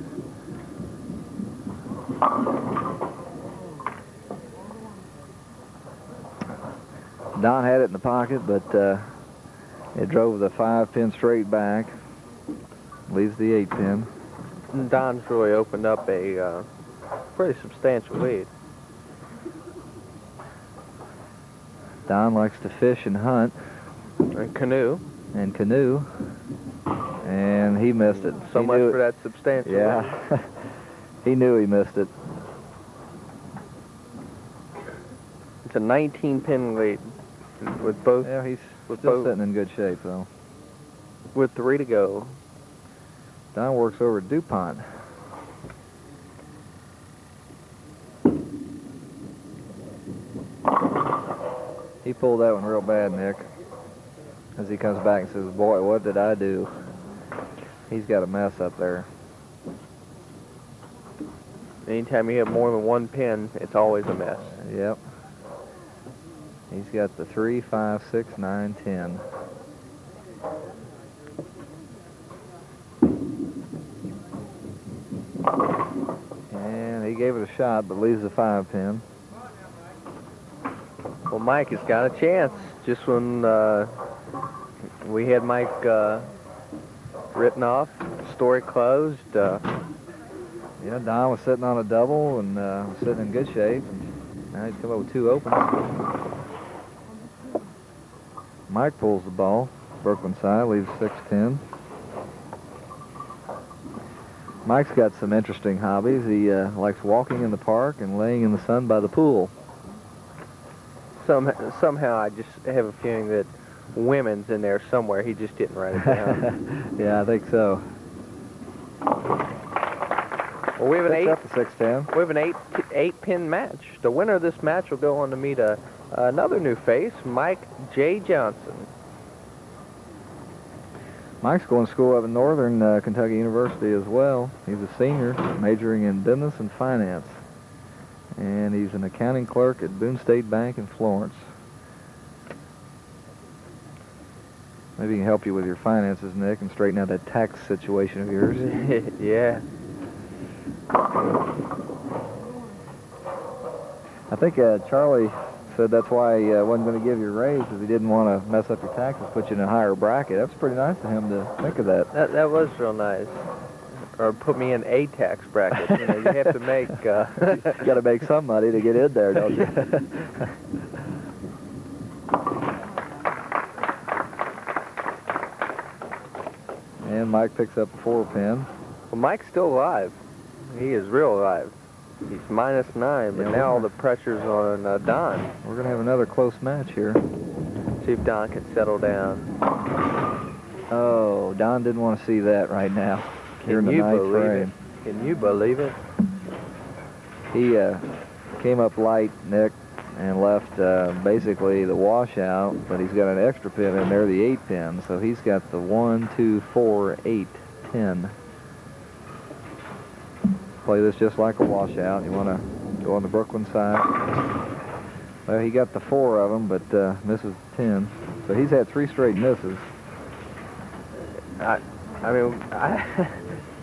Don had it in the pocket, but it drove the 5-pin straight back. Leaves the 8-pin. Don's really opened up a pretty substantial lead. Don likes to fish and hunt. And canoe. And canoe. And he missed it. So much for that substantial lead. Yeah. He knew he missed it. It's a 19-pin lead with both. Yeah, he's still sitting in good shape, though. With 3 to go. Don works over at DuPont. He pulled that one real bad, Nick. As he comes back and says, boy, what did I do? He's got a mess up there. Anytime you have more than 1 pin, it's always a mess. Yep. He's got the 3, 5, 6, 9, 10. give it a shot, but leaves the 5-pin. Well, Mike has got a chance. Just when we had Mike written off, story closed. Yeah, Don was sitting on a double and was sitting in good shape. And now he's come up with 2 opens. Mike pulls the ball. Brooklyn side leaves 6-10. Mike's got some interesting hobbies. He likes walking in the park and laying in the sun by the pool. Somehow I just have a feeling that women's in there somewhere. He just didn't write it down. Yeah, I think so. Well, we have up to 6-10. We have an eight-pin match. The winner of this match will go on to meet another new face, Mike J. Johnson. Mike's going to school up at Northern Kentucky University as well. He's a senior, majoring in business and finance. And he's an accounting clerk at Boone State Bank in Florence. Maybe he can help you with your finances, Nick, and straighten out that tax situation of yours. Yeah. I think Charlie said that's why he wasn't going to give you a raise, because he didn't want to mess up your taxes, put you in a higher bracket. That's pretty nice of him to think of that. That was real nice. Or put me in a tax bracket. You know, you have to make... You got to make some money to get in there, don't you? And Mike picks up a 4-pin. Well, Mike's still alive. He is real alive. He's -9, but Yeah, now all the pressure's on Don. We're going to have another close match here. See if Don can settle down. Oh, Don didn't want to see that right now. Here in the Can you 9th believe frame. it? Can you believe it? He came up light, Nick, and left basically the washout, but he's got an extra pin in there, the 8-pin, so he's got the 1, 2, 4, 8, 10. Play this just like a washout. You want to go on the Brooklyn side. Well, he got the 4 of them, but misses 10. So he's had 3 straight misses.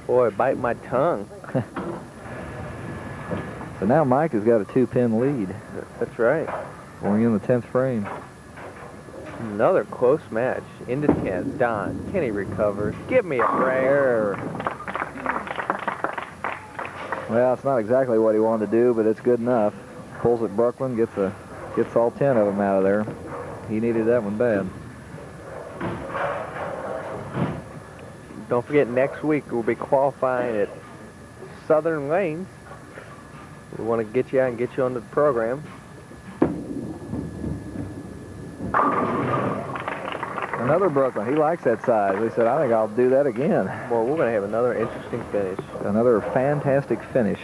Boy, bite my tongue. So now Mike has got a 2-pin lead. That's right. Going in the 10th frame. Another close match. Into 10. Don, can he recover? Give me a prayer. Well, it's not exactly what he wanted to do, but it's good enough. Pulls at Brooklyn, gets all 10 of them out of there. He needed that one bad. Don't forget, next week we'll be qualifying at Southern Lanes. We want to get you out and get you onto the program. Another Brooklyn. He likes that size. He said, I think I'll do that again. Well, we're going to have another interesting finish. Another fantastic finish.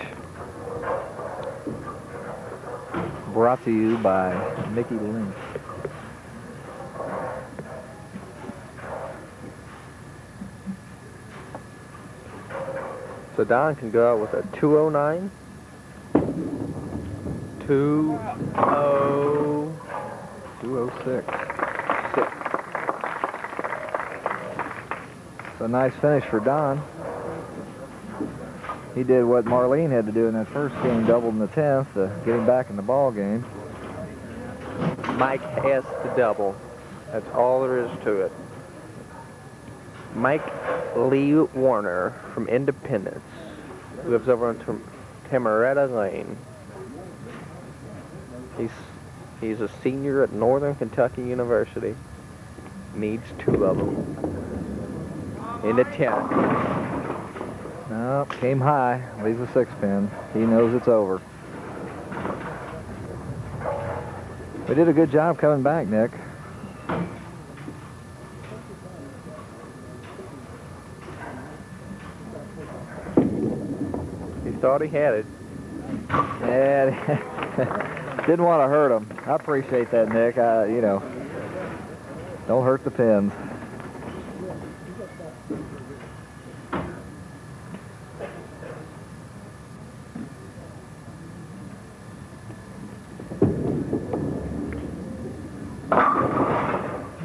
Brought to you by Mickey Lynch. So Don can go out with a 209, 206. It's a nice finish for Don. He did what Marlene had to do in that first game, doubled in the 10th, to get him back in the ball game. Mike has to double. That's all there is to it. Mike Lee Warner from Independence, who lives over on Tamaretta Lane. He's a senior at Northern Kentucky University. Needs 2 of them. Into 10. No, came high, leaves a 6-pin. He knows it's over. We did a good job coming back, Nick. He thought he had it. Yeah, didn't want to hurt him. I appreciate that, Nick. You know, don't hurt the pins.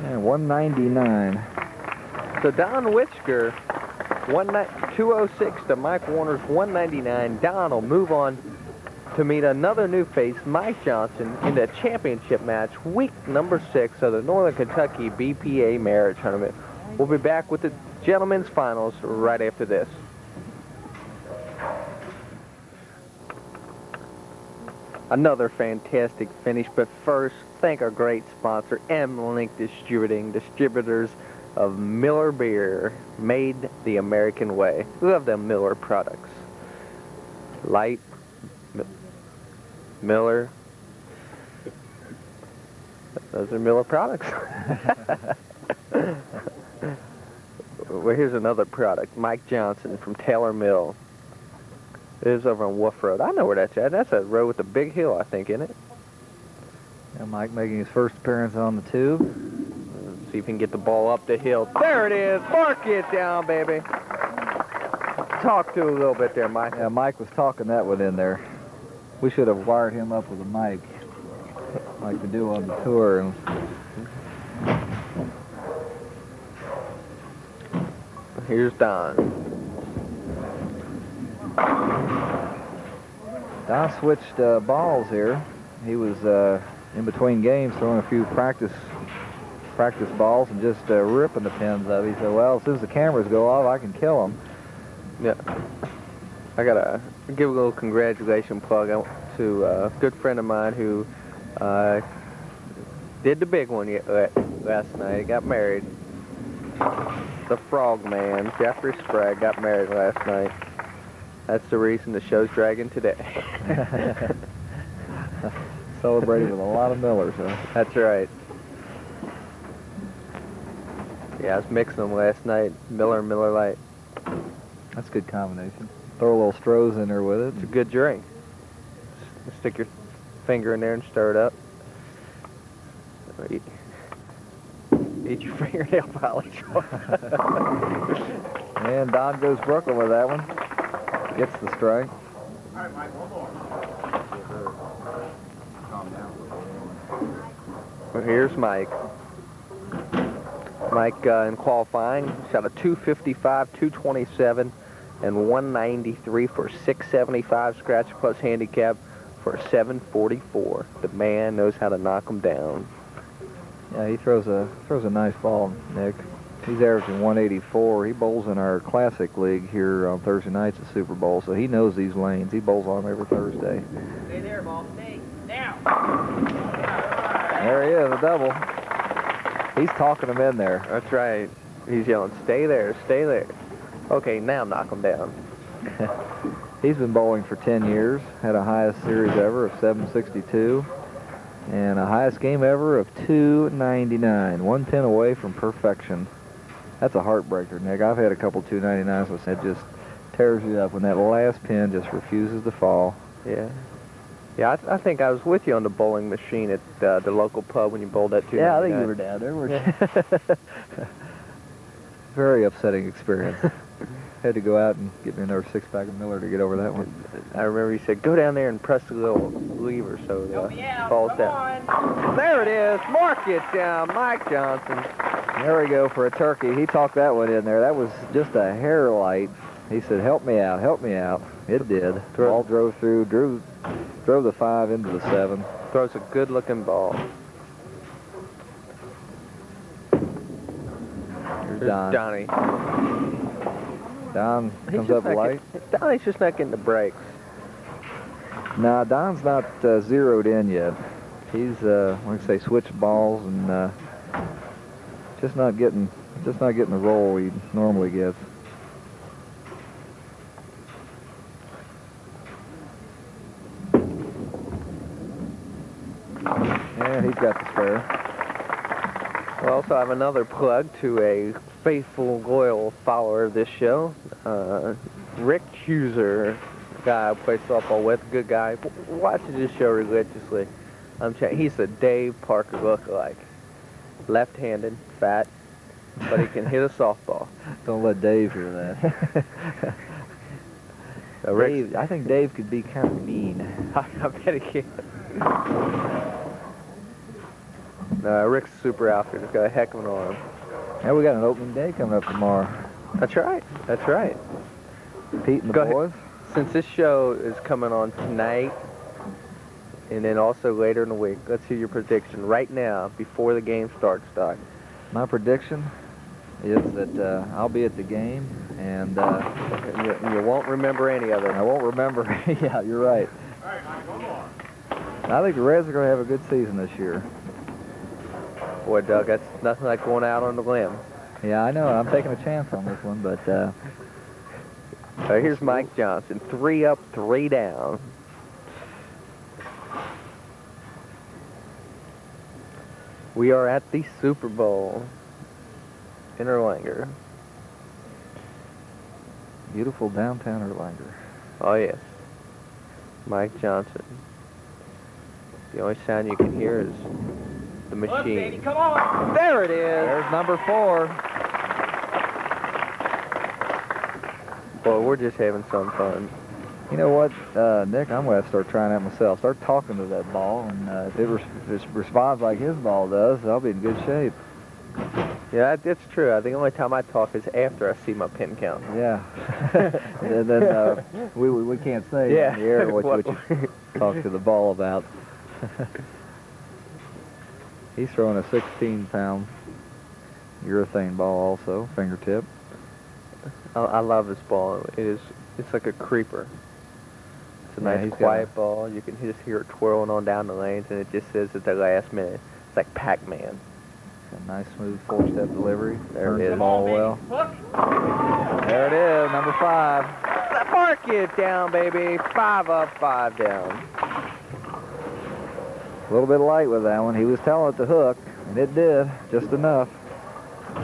And 199. So Don Witzker, 206 to Mike Warner's 199. Don will move on to meet another new face, Mike Johnson, in the championship match, week number 6 of the Northern Kentucky BPA Merit Tournament. We'll be back with the gentlemen's finals right after this. Another fantastic finish, but first, thank our great sponsor, M-Link Distributing, distributors of Miller Beer, made the American way. We love them Miller products. Light, Miller, those are Miller products. Well, here's another product, Mike Johnson from Taylor Mill. It is over on Wolf Road. I know where that's at. That's a road with a big hill, I think, isn't it? Yeah, Mike making his first appearance on the tube. Let's see if he can get the ball up the hill. There it is. Mark it down, baby. Talk to a little bit there, Mike. Yeah, Mike was talking that one in there. We should have wired him up with a mic, like we do on the tour. And here's Don. Don switched balls here. He was in between games throwing a few practice balls and just ripping the pins up. He said, well, as soon as the cameras go off, I can kill them. Yeah. I got to give a little congratulation plug to a good friend of mine who did the big one last night. He got married. The Frog Man, Jeffrey Sprague, got married last night. That's the reason the show's dragging today. Celebrated with a lot of Millers, huh? That's right. Yeah, I was mixing them last night. Miller and Miller Lite. That's a good combination. Throw a little Strohs in there with it. It's a good drink. Just stick your finger in there and stir it up. Eat your fingernail polish. And Don goes Brooklyn with that one. Gets the strike. All right, Mike, one more. Calm down. Well, here's Mike. Mike in qualifying shot a 255, 227, and 193 for 675 scratch plus handicap for 744. The man knows how to knock him down. Yeah, he throws a nice ball, Nick. He's averaging 184. He bowls in our classic league here on Thursday nights at Super Bowl, so he knows these lanes. He bowls on them every Thursday. Stay there, ball. Stay. Now. There he is, a double. He's talking him in there. That's right. He's yelling, stay there, stay there. Okay, now knock him down. He's been bowling for 10 years, had a highest series ever of 762, and a highest game ever of 299, 1 pin away from perfection. That's a heartbreaker, Nick. I've had a couple 299s, so it just tears you up when that last pin just refuses to fall. Yeah. Yeah, I think I was with you on the bowling machine at the local pub when you bowled that 299. Yeah, I think you were down there. Very upsetting experience. Had to go out and get me another 6-pack of Miller to get over that one. I remember he said, go down there and press the little lever so it falls down. There it is. Mark it down. Mike Johnson. There we go for a turkey. He talked that one in there. That was just a hair light. He said, help me out, help me out. It did. Ball drove through, drove the 5 into the 7. Throws a good-looking ball. Here's There's Don. Donnie. Don comes up light. Donnie's just not getting the breaks. Nah, Don's not zeroed in yet. He's, like I say, switched balls and just not getting the roll he normally gets. And he's got the spare. We also have another plug to a faithful, loyal follower of this show. Rick Huser, guy I play softball with, good guy, watches this show religiously. He's a Dave Parker lookalike. Left-handed, fat, but he can hit a softball. Don't let Dave hear that. Dave, I think Dave could be kind of mean. I bet he can. Rick's a super outfitter. He's got a heck of an arm. And we got an opening day coming up tomorrow. That's right. That's right. Pete and the Go boys. ahead. Since this show is coming on tonight, And then also later in the week. Let's hear your prediction right now before the game starts, Doc. My prediction is that I'll be at the game, and You won't remember any of it. I won't remember. Yeah, you're right. All right, Mike, one more. I think the Reds are going to have a good season this year. Boy, Doug, that's nothing like going out on the limb. Yeah, I know. I'm taking a chance on this one, but Here's Mike Johnson. 3 up, 3 down. We are at the Super Bowl in Erlanger. beautiful downtown Erlanger. Oh, yes. Mike Johnson. The only sound you can hear is the machine. Look, baby, come on. There it is. There's number 4. Boy, we're just having some fun. You know what, Nick, I'm going to start trying that myself. Start talking to that ball, and if it responds like his ball does, I'll be in good shape. Yeah, that's true. The only time I talk is after I see my pin count. Yeah. And then we can't say Yeah. on the air what you talk to the ball about. He's throwing a 16-pound urethane ball also, fingertip. I love this ball. It's like a creeper. It's a Yeah, nice he's got quiet ball. You can just hear it twirling on down the lanes, and it just says at the last minute. It's like Pac-Man. A nice smooth 4-step delivery. There it Turns is. the ball well. There it is, number 5. Mark it down, baby. 5 up, 5 down. A little bit light with that one. He was telling it to hook, and it did, just enough. A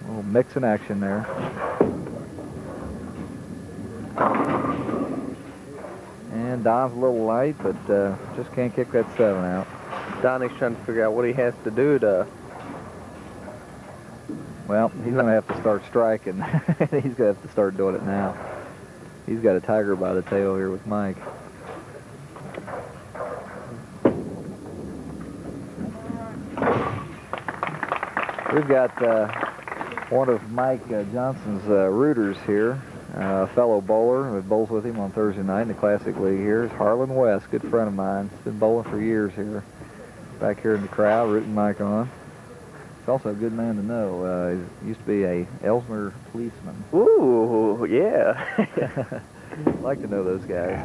little mix in action there. And Don's a little light, but just can't kick that 7 out. Donnie's trying to figure out what he has to do to... Well, he's going to have to start striking. He's going to have to start doing it now. He's got a tiger by the tail here with Mike. We've got one of Mike Johnson's rooters here, a fellow bowler that bowls with him on Thursday night in the Classic League here. Is Harlan West, good friend of mine. He's been bowling for years here. Back here in the crowd, rooting Mike on. He's also a good man to know. He used to be a Ellesmere policeman. Ooh, yeah. Like to know those guys.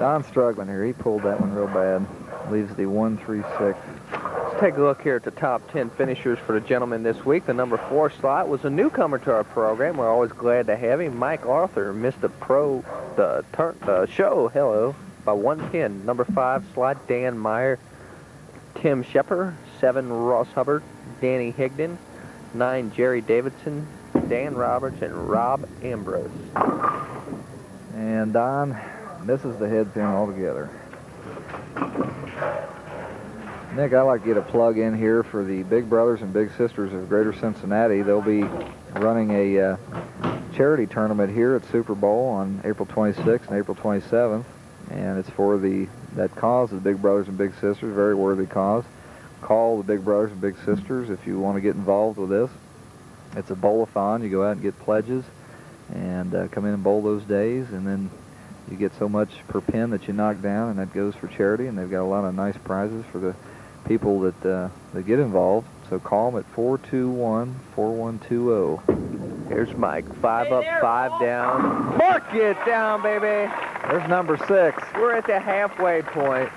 Don's struggling here. He pulled that one real bad. Leaves the 1-3-6. Let's take a look here at the top 10 finishers for the gentleman this week. The number 4 slot was a newcomer to our program. We're always glad to have him. Mike Arthur missed the show, hello, by 1 pin. Number 5 slot, Dan Meyer, Tim Shepper, 7 Ross Hubbard, Danny Higdon, 9 Jerry Davidson, Dan Roberts, and Rob Ambrose. And Don misses the head pin altogether. Nick, I'd like to get a plug in here for the Big Brothers and Big Sisters of Greater Cincinnati. They'll be running a charity tournament here at Super Bowl on April 26th and April 27th. And it's for that cause of the Big Brothers and Big Sisters, very worthy cause. Call the Big Brothers and Big Sisters if you want to get involved with this. It's a bowl-a-thon. You go out and get pledges and come in and bowl those days, and then you get so much per pin that you knock down, and that goes for charity, and they've got a lot of nice prizes for the people that get involved. So call them at 421-4120. Here's Mike. 5 up, 5 down. Mark it down, baby. There's number 6. We're at the halfway point.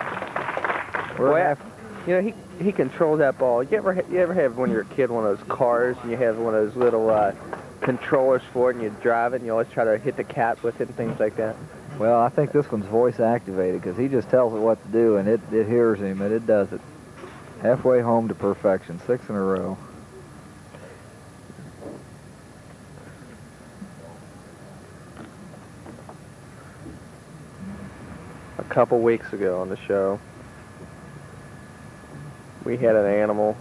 You know, he controls that ball. You ever have, when you're a kid, one of those cars, and you have one of those little controllers for it, and you drive it, and you always try to hit the cat with it and things like that? Well, I think this one's voice activated because he just tells it what to do, and it hears him, and it does it. Halfway home to perfection, 6 in a row. A couple weeks ago on the show, we had an animal.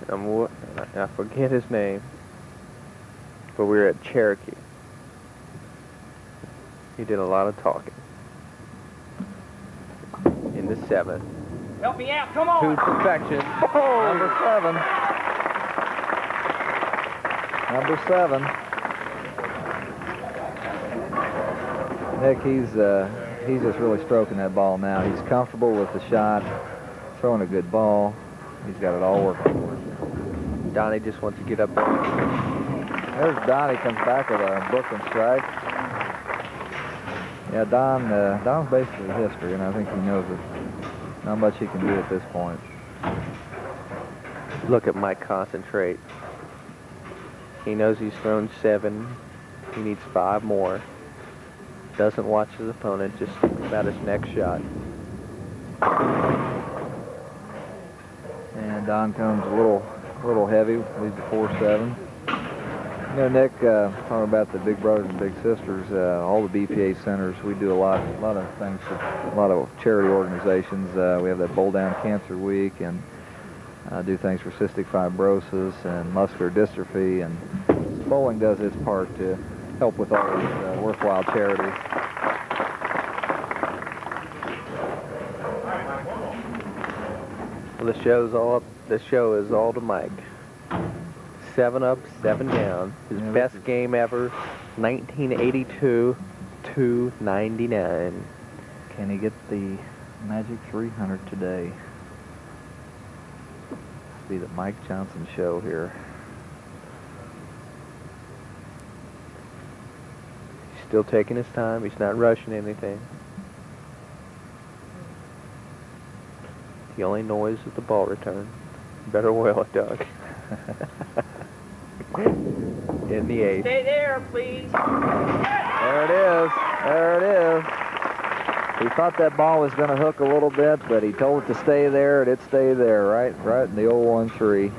I forget his name, but we were at Cherokee. He did a lot of talking. In the 7th. Help me out, come on. To perfection. Oh! Number 7. Number 7. Nick, he's just really stroking that ball now. He's comfortable with the shot, throwing a good ball. He's got it all working for him. Donnie just wants to get up there. There's Donnie, comes back with a Brooklyn strike. Yeah, Don's basically history, and I think he knows it. Not much he can do at this point. Look at Mike concentrate. He knows he's thrown 7. He needs 5 more. Doesn't watch his opponent, just think about his next shot. And Don comes a little heavy, leads to 4-7. You know, Nick, talking about the big brothers and big sisters, all the BPA centers, we do a lot of things for a lot of charity organizations. We have that Bowl Down Cancer Week, and do things for cystic fibrosis and muscular dystrophy, and bowling does its part to help with all these worthwhile charities. Well, the show is all to Mike. 7 up, 7 down. His best game ever, 1982, 299. Can he get the magic 300 today? Be the Mike Johnson show here. He's still taking his time. He's not rushing anything. The only noise is the ball return. Better oil it, Doug. In the 8th. Stay there, please. There it is. There it is. He thought that ball was going to hook a little bit, but he told it to stay there, and it stayed there, right in the 0-1-3.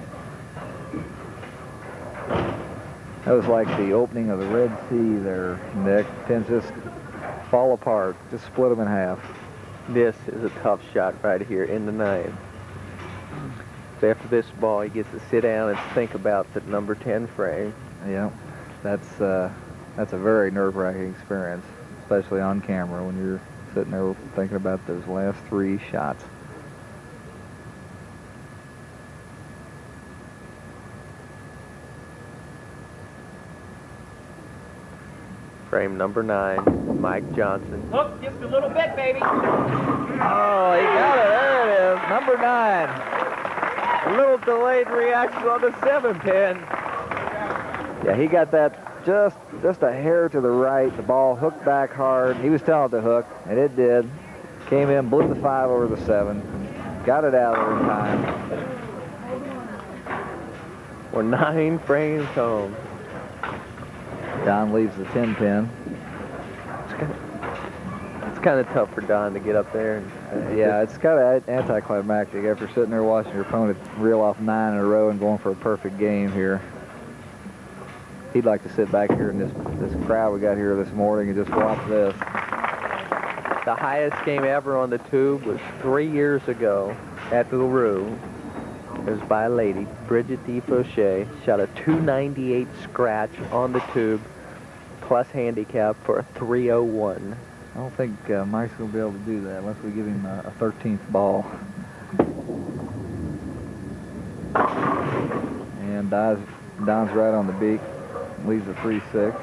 That was like the opening of the Red Sea there, Nick. Pins just fall apart, just split them in half. This is a tough shot right here in the 9th. So after this ball, he gets to sit down and think about the number 10 frame. Yeah, that's a very nerve-wracking experience, especially on camera when you're sitting there thinking about those last 3 shots. Frame number 9, Mike Johnson. Hook just a little bit, baby. Oh, he got it. There it is. Number 9. A little delayed reaction on the 7-pin. Yeah, he got that just a hair to the right. The ball hooked back hard. He was telling it to hook, and it did. Came in, blew the 5 over the 7. Got it out there in time. We're 9 frames home. Don leaves the 10-pin. It's kind of tough for Don to get up there. And, yeah, it's kind of anticlimactic after sitting there watching your opponent reel off 9 in a row and going for a perfect game here. He'd like to sit back here in this crowd we got here this morning and just watch this. The highest game ever on the tube was 3 years ago at the Rue. It was by a lady, Bridget DeFauché, shot a 298 scratch on the tube, plus handicap for a 301. I don't think Mike's going to be able to do that unless we give him a 13th ball. And Don's right on the beak, leaves a 3-6.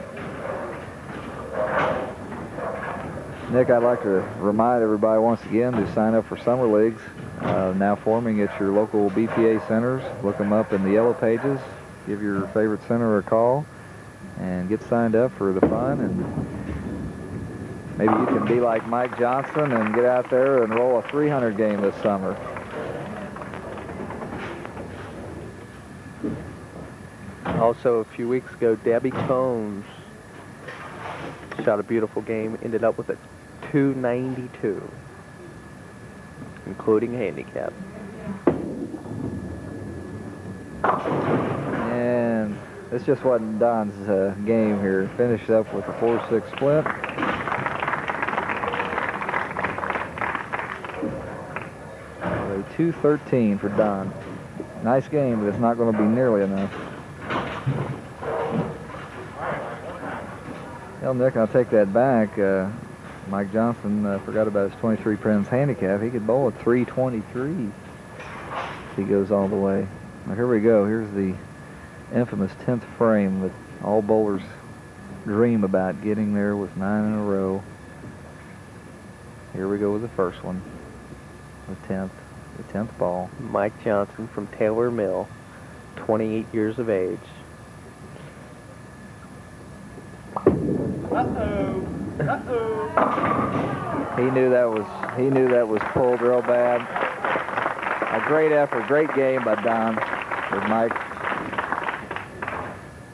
Nick, I'd like to remind everybody once again to sign up for summer leagues. Now forming at your local BPA centers. Look them up in the yellow pages. Give your favorite center a call and get signed up for the fun. And maybe you can be like Mike Johnson and get out there and roll a 300 game this summer. Also, a few weeks ago, Debbie Combs shot a beautiful game, ended up with a 292, including handicap. And this just wasn't Don's game here. Finished up with a 4-6 split. So 213 for Don. Nice game, but it's not going to be nearly enough. Well, Nick, I'll take that back. Mike Johnson forgot about his 23 pins handicap. He could bowl at 323 if he goes all the way. Now, here we go. Here's the infamous 10th frame that all bowlers dream about, getting there with 9 in a row. Here we go with the first one. The 10th ball. Mike Johnson from Taylor Mill, 28 years of age. He knew that was pulled real bad. A great effort, great game by Don with Mike.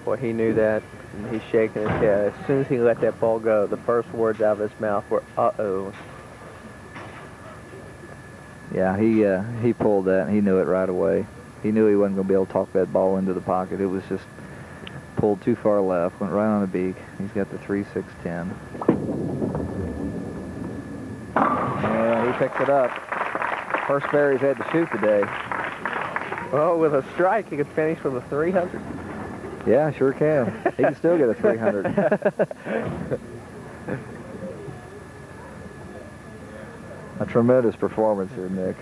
Boy, he knew that, and he's shaking his head. As soon as he let that ball go, the first words out of his mouth were, uh-oh. Yeah, he pulled that, and he knew it right away. He knew he wasn't going to be able to talk that ball into the pocket. It was just pulled too far left, went right on the beak. He's got the 3-6-10. And he picks it up. First bear he's had to shoot today. Well, with a strike, he could finish with a 300. Yeah, sure can. He can still get a 300. A tremendous performance here, Nick.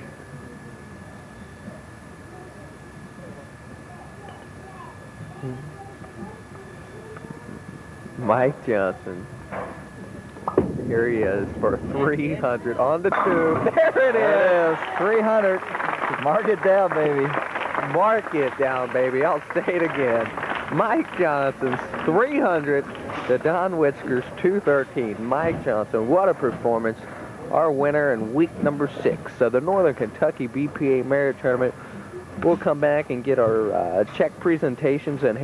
Mike Johnson. Here he is for 300 on the tube. There it is. 300. Mark it down, baby. Mark it down, baby. I'll say it again. Mike Johnson's 300 to Don Witzker's 213. Mike Johnson, what a performance. Our winner in week number 6 of the Northern Kentucky BPA Merit Tournament. We'll come back and get our check presentations and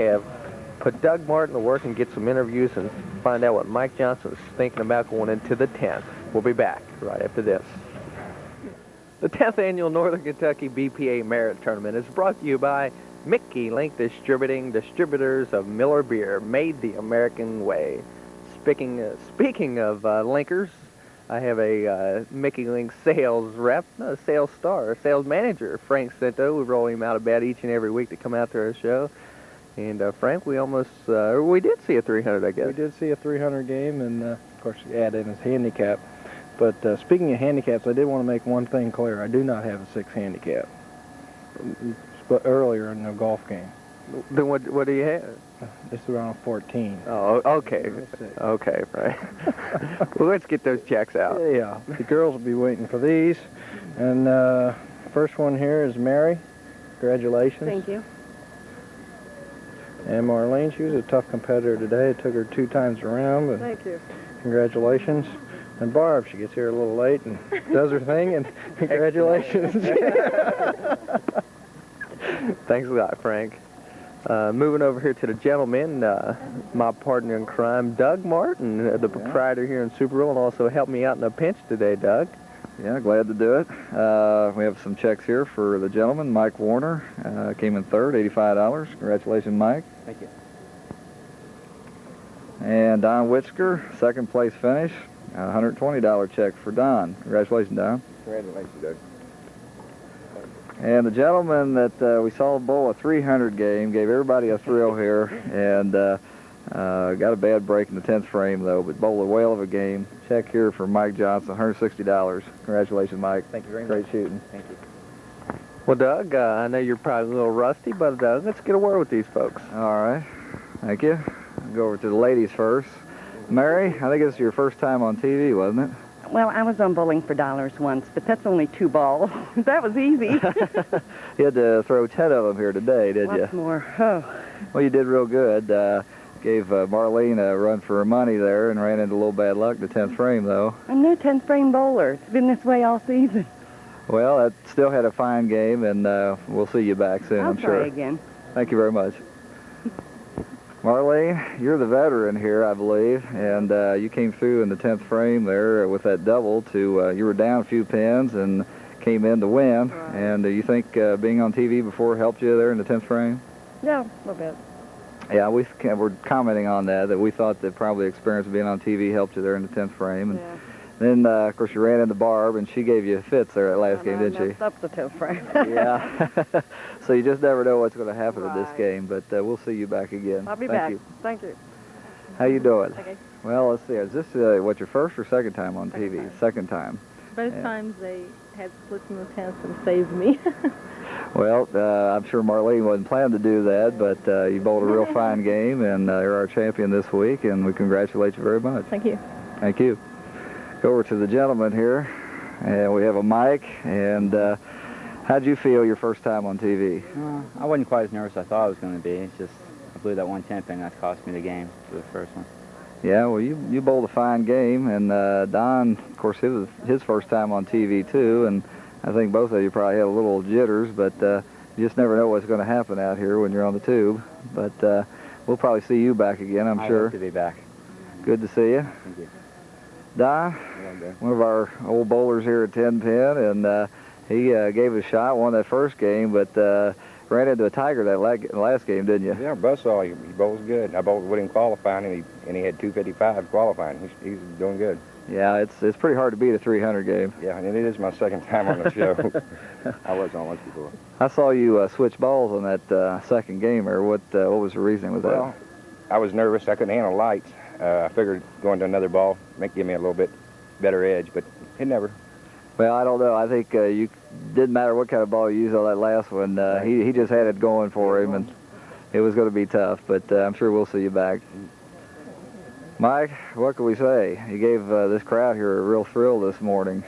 put Doug Martin to work and get some interviews and find out what Mike Johnson's thinking about going into the 10th. We'll be back right after this. The 10th annual Northern Kentucky BPA Merit Tournament is brought to you by Mickey Link Distributing, distributors of Miller Beer, made the American way. Speaking of linkers, I have a Mickey Link sales rep, a sales star, a sales manager, Frank Cinto. We roll him out of bed each and every week to come out to our show. And Frank, we did see a 300, I guess. We did see a 300 game, and of course, add in his handicap. But speaking of handicaps, I did want to make one thing clear. I do not have a 6 handicap. But earlier in the golf game. Then what do you have? It's around 14. Oh, okay. Okay, right. Well, let's get those checks out. Yeah, the girls will be waiting for these. And first one here is Mary. Congratulations. Thank you. And Marlene, she was a tough competitor today. It took her 2 times around, but Thank you. Congratulations. And Barb, she gets here a little late and does her thing, and congratulations. Thanks a lot, Frank. Moving over here to the gentleman, my partner in crime, Doug Martin, the proprietor here in Super Bowl, and also helped me out in a pinch today, Doug. Yeah, glad to do it. We have some checks here for the gentleman. Mike Warner came in third, $85. Congratulations, Mike. Thank you. And Don Witzker, second place finish, $120 check for Don. Congratulations, Don. Congratulations, Doug. And the gentleman that we saw bowl a 300 game, gave everybody a thrill here, and got a bad break in the 10th frame, though, but bowled a whale of a game. Check here for Mike Johnson, $160. Congratulations, Mike. Thank you very much. much. Great shooting. Thank you. Well, Doug, I know you're probably a little rusty, but let's get a word with these folks. All right. Thank you. I'll go over to the ladies first. Mary, I think this is your first time on TV, wasn't it? Well, I was on Bowling for Dollars once, but that's only 2 balls. That was easy. You had to throw 10 of them here today, did you? Lots more. Oh. Well, you did real good. Gave Marlene a run for her money there and ran into a little bad luck in the 10th frame, though. I'm no 10th frame bowler. It's been this way all season. Well, that still had a fine game, and we'll see you back soon, I'm sure. I'll try again. Thank you very much. Marlene, you're the veteran here, I believe, and you came through in the 10th frame there with that double to, you were down a few pins and came in to win. Right. And you think being on TV before helped you there in the 10th frame? Yeah, a little bit. Yeah, we're commenting on that we thought that probably experience of being on TV helped you there in the 10th frame. And then, of course, you ran into Barb, and she gave you fits there that last game, didn't she? I messed up the 10th frame. Yeah. So you just never know what's going to happen in this game, but we'll see you back again. I'll be back. Thank you. How you doing? Okay. Well, let's see. Is this your first or second time on TV? Second time. Both times they had splits in the 10th and saved me. Well, I'm sure Marlene wasn't planning to do that, but you bowled a real fine game, and you're our champion this week, and we congratulate you very much. Thank you. Thank you. Go over to the gentleman here. and we have a mic. And how'd you feel your first time on TV? I wasn't quite as nervous as I thought I was going to be. It's just I blew that 110 thing that cost me the game for the first one. Yeah, well, you bowled a fine game, and Don, of course, it was his first time on TV too, and I think both of you probably had a little jitters, but you just never know what's going to happen out here when you're on the tube. But we'll probably see you back again, I'm sure. I hope to be back. Good to see you. Thank you. Don, one of our old bowlers here at 10 Pin, and he gave it a shot, won that first game, but ran into a tiger that last game, didn't you? Yeah, Buzzsaw, he bowls good. I bowled with him qualifying, and he had 255 qualifying. He's doing good. Yeah, it's pretty hard to beat a 300 game. Yeah, and it is my second time on the show. I was on once before. I saw you switch balls on that second game, or what was the reasoning with that? Well, I was nervous. I couldn't handle lights. I figured going to another ball might give me a little bit better edge, but it never. Well, I don't know. I think you didn't matter what kind of ball you used on that last one. He just had it going for him, and it was going to be tough. But I'm sure we'll see you back. Mike, what can we say? You gave this crowd here a real thrill this morning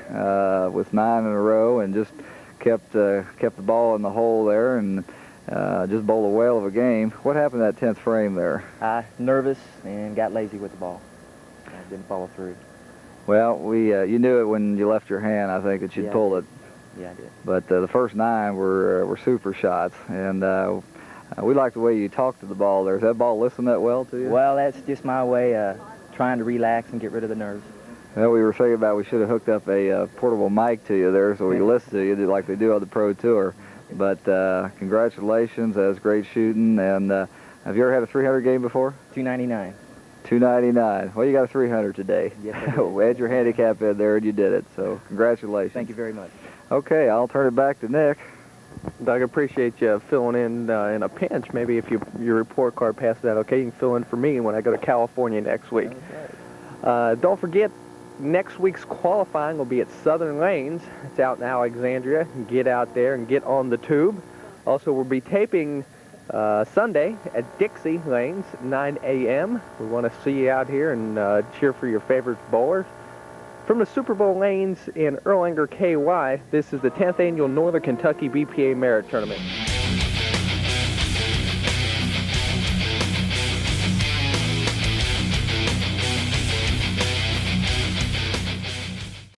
with 9 in a row, and just kept the ball in the hole there, and just bowled a whale of a game. What happened in that 10th frame there? Nervous and got lazy with the ball. I didn't follow through. Well, you knew it when you left your hand, I think, that you'd pulled it. Yeah, I did. But the first 9 were super shots, and we like the way you talked to the ball there. Does that ball listen that well to you? Well, that's just my way of trying to relax and get rid of the nerves. Well, we were thinking about we should have hooked up a portable mic to you there so we could listen to you like they do on the Pro Tour. But congratulations, that was great shooting. And have you ever had a 300 game before? 299. 299. Well, you got a 300 today. Yes, I did. We had your handicap in there and you did it, so congratulations. Thank you very much. Okay, I'll turn it back to Nick. Doug, I appreciate you filling in a pinch. Maybe if your report card passes out okay, you can fill in for me when I go to California next week. Don't forget, next week's qualifying will be at Southern Lanes. It's out in Alexandria. Get out there and get on the tube. Also, we'll be taping Sunday at Dixie Lanes, 9 a.m. We want to see you out here and cheer for your favorite bowlers. From the Super Bowl lanes in Erlanger, KY, this is the 10th Annual Northern Kentucky BPA Merit Tournament.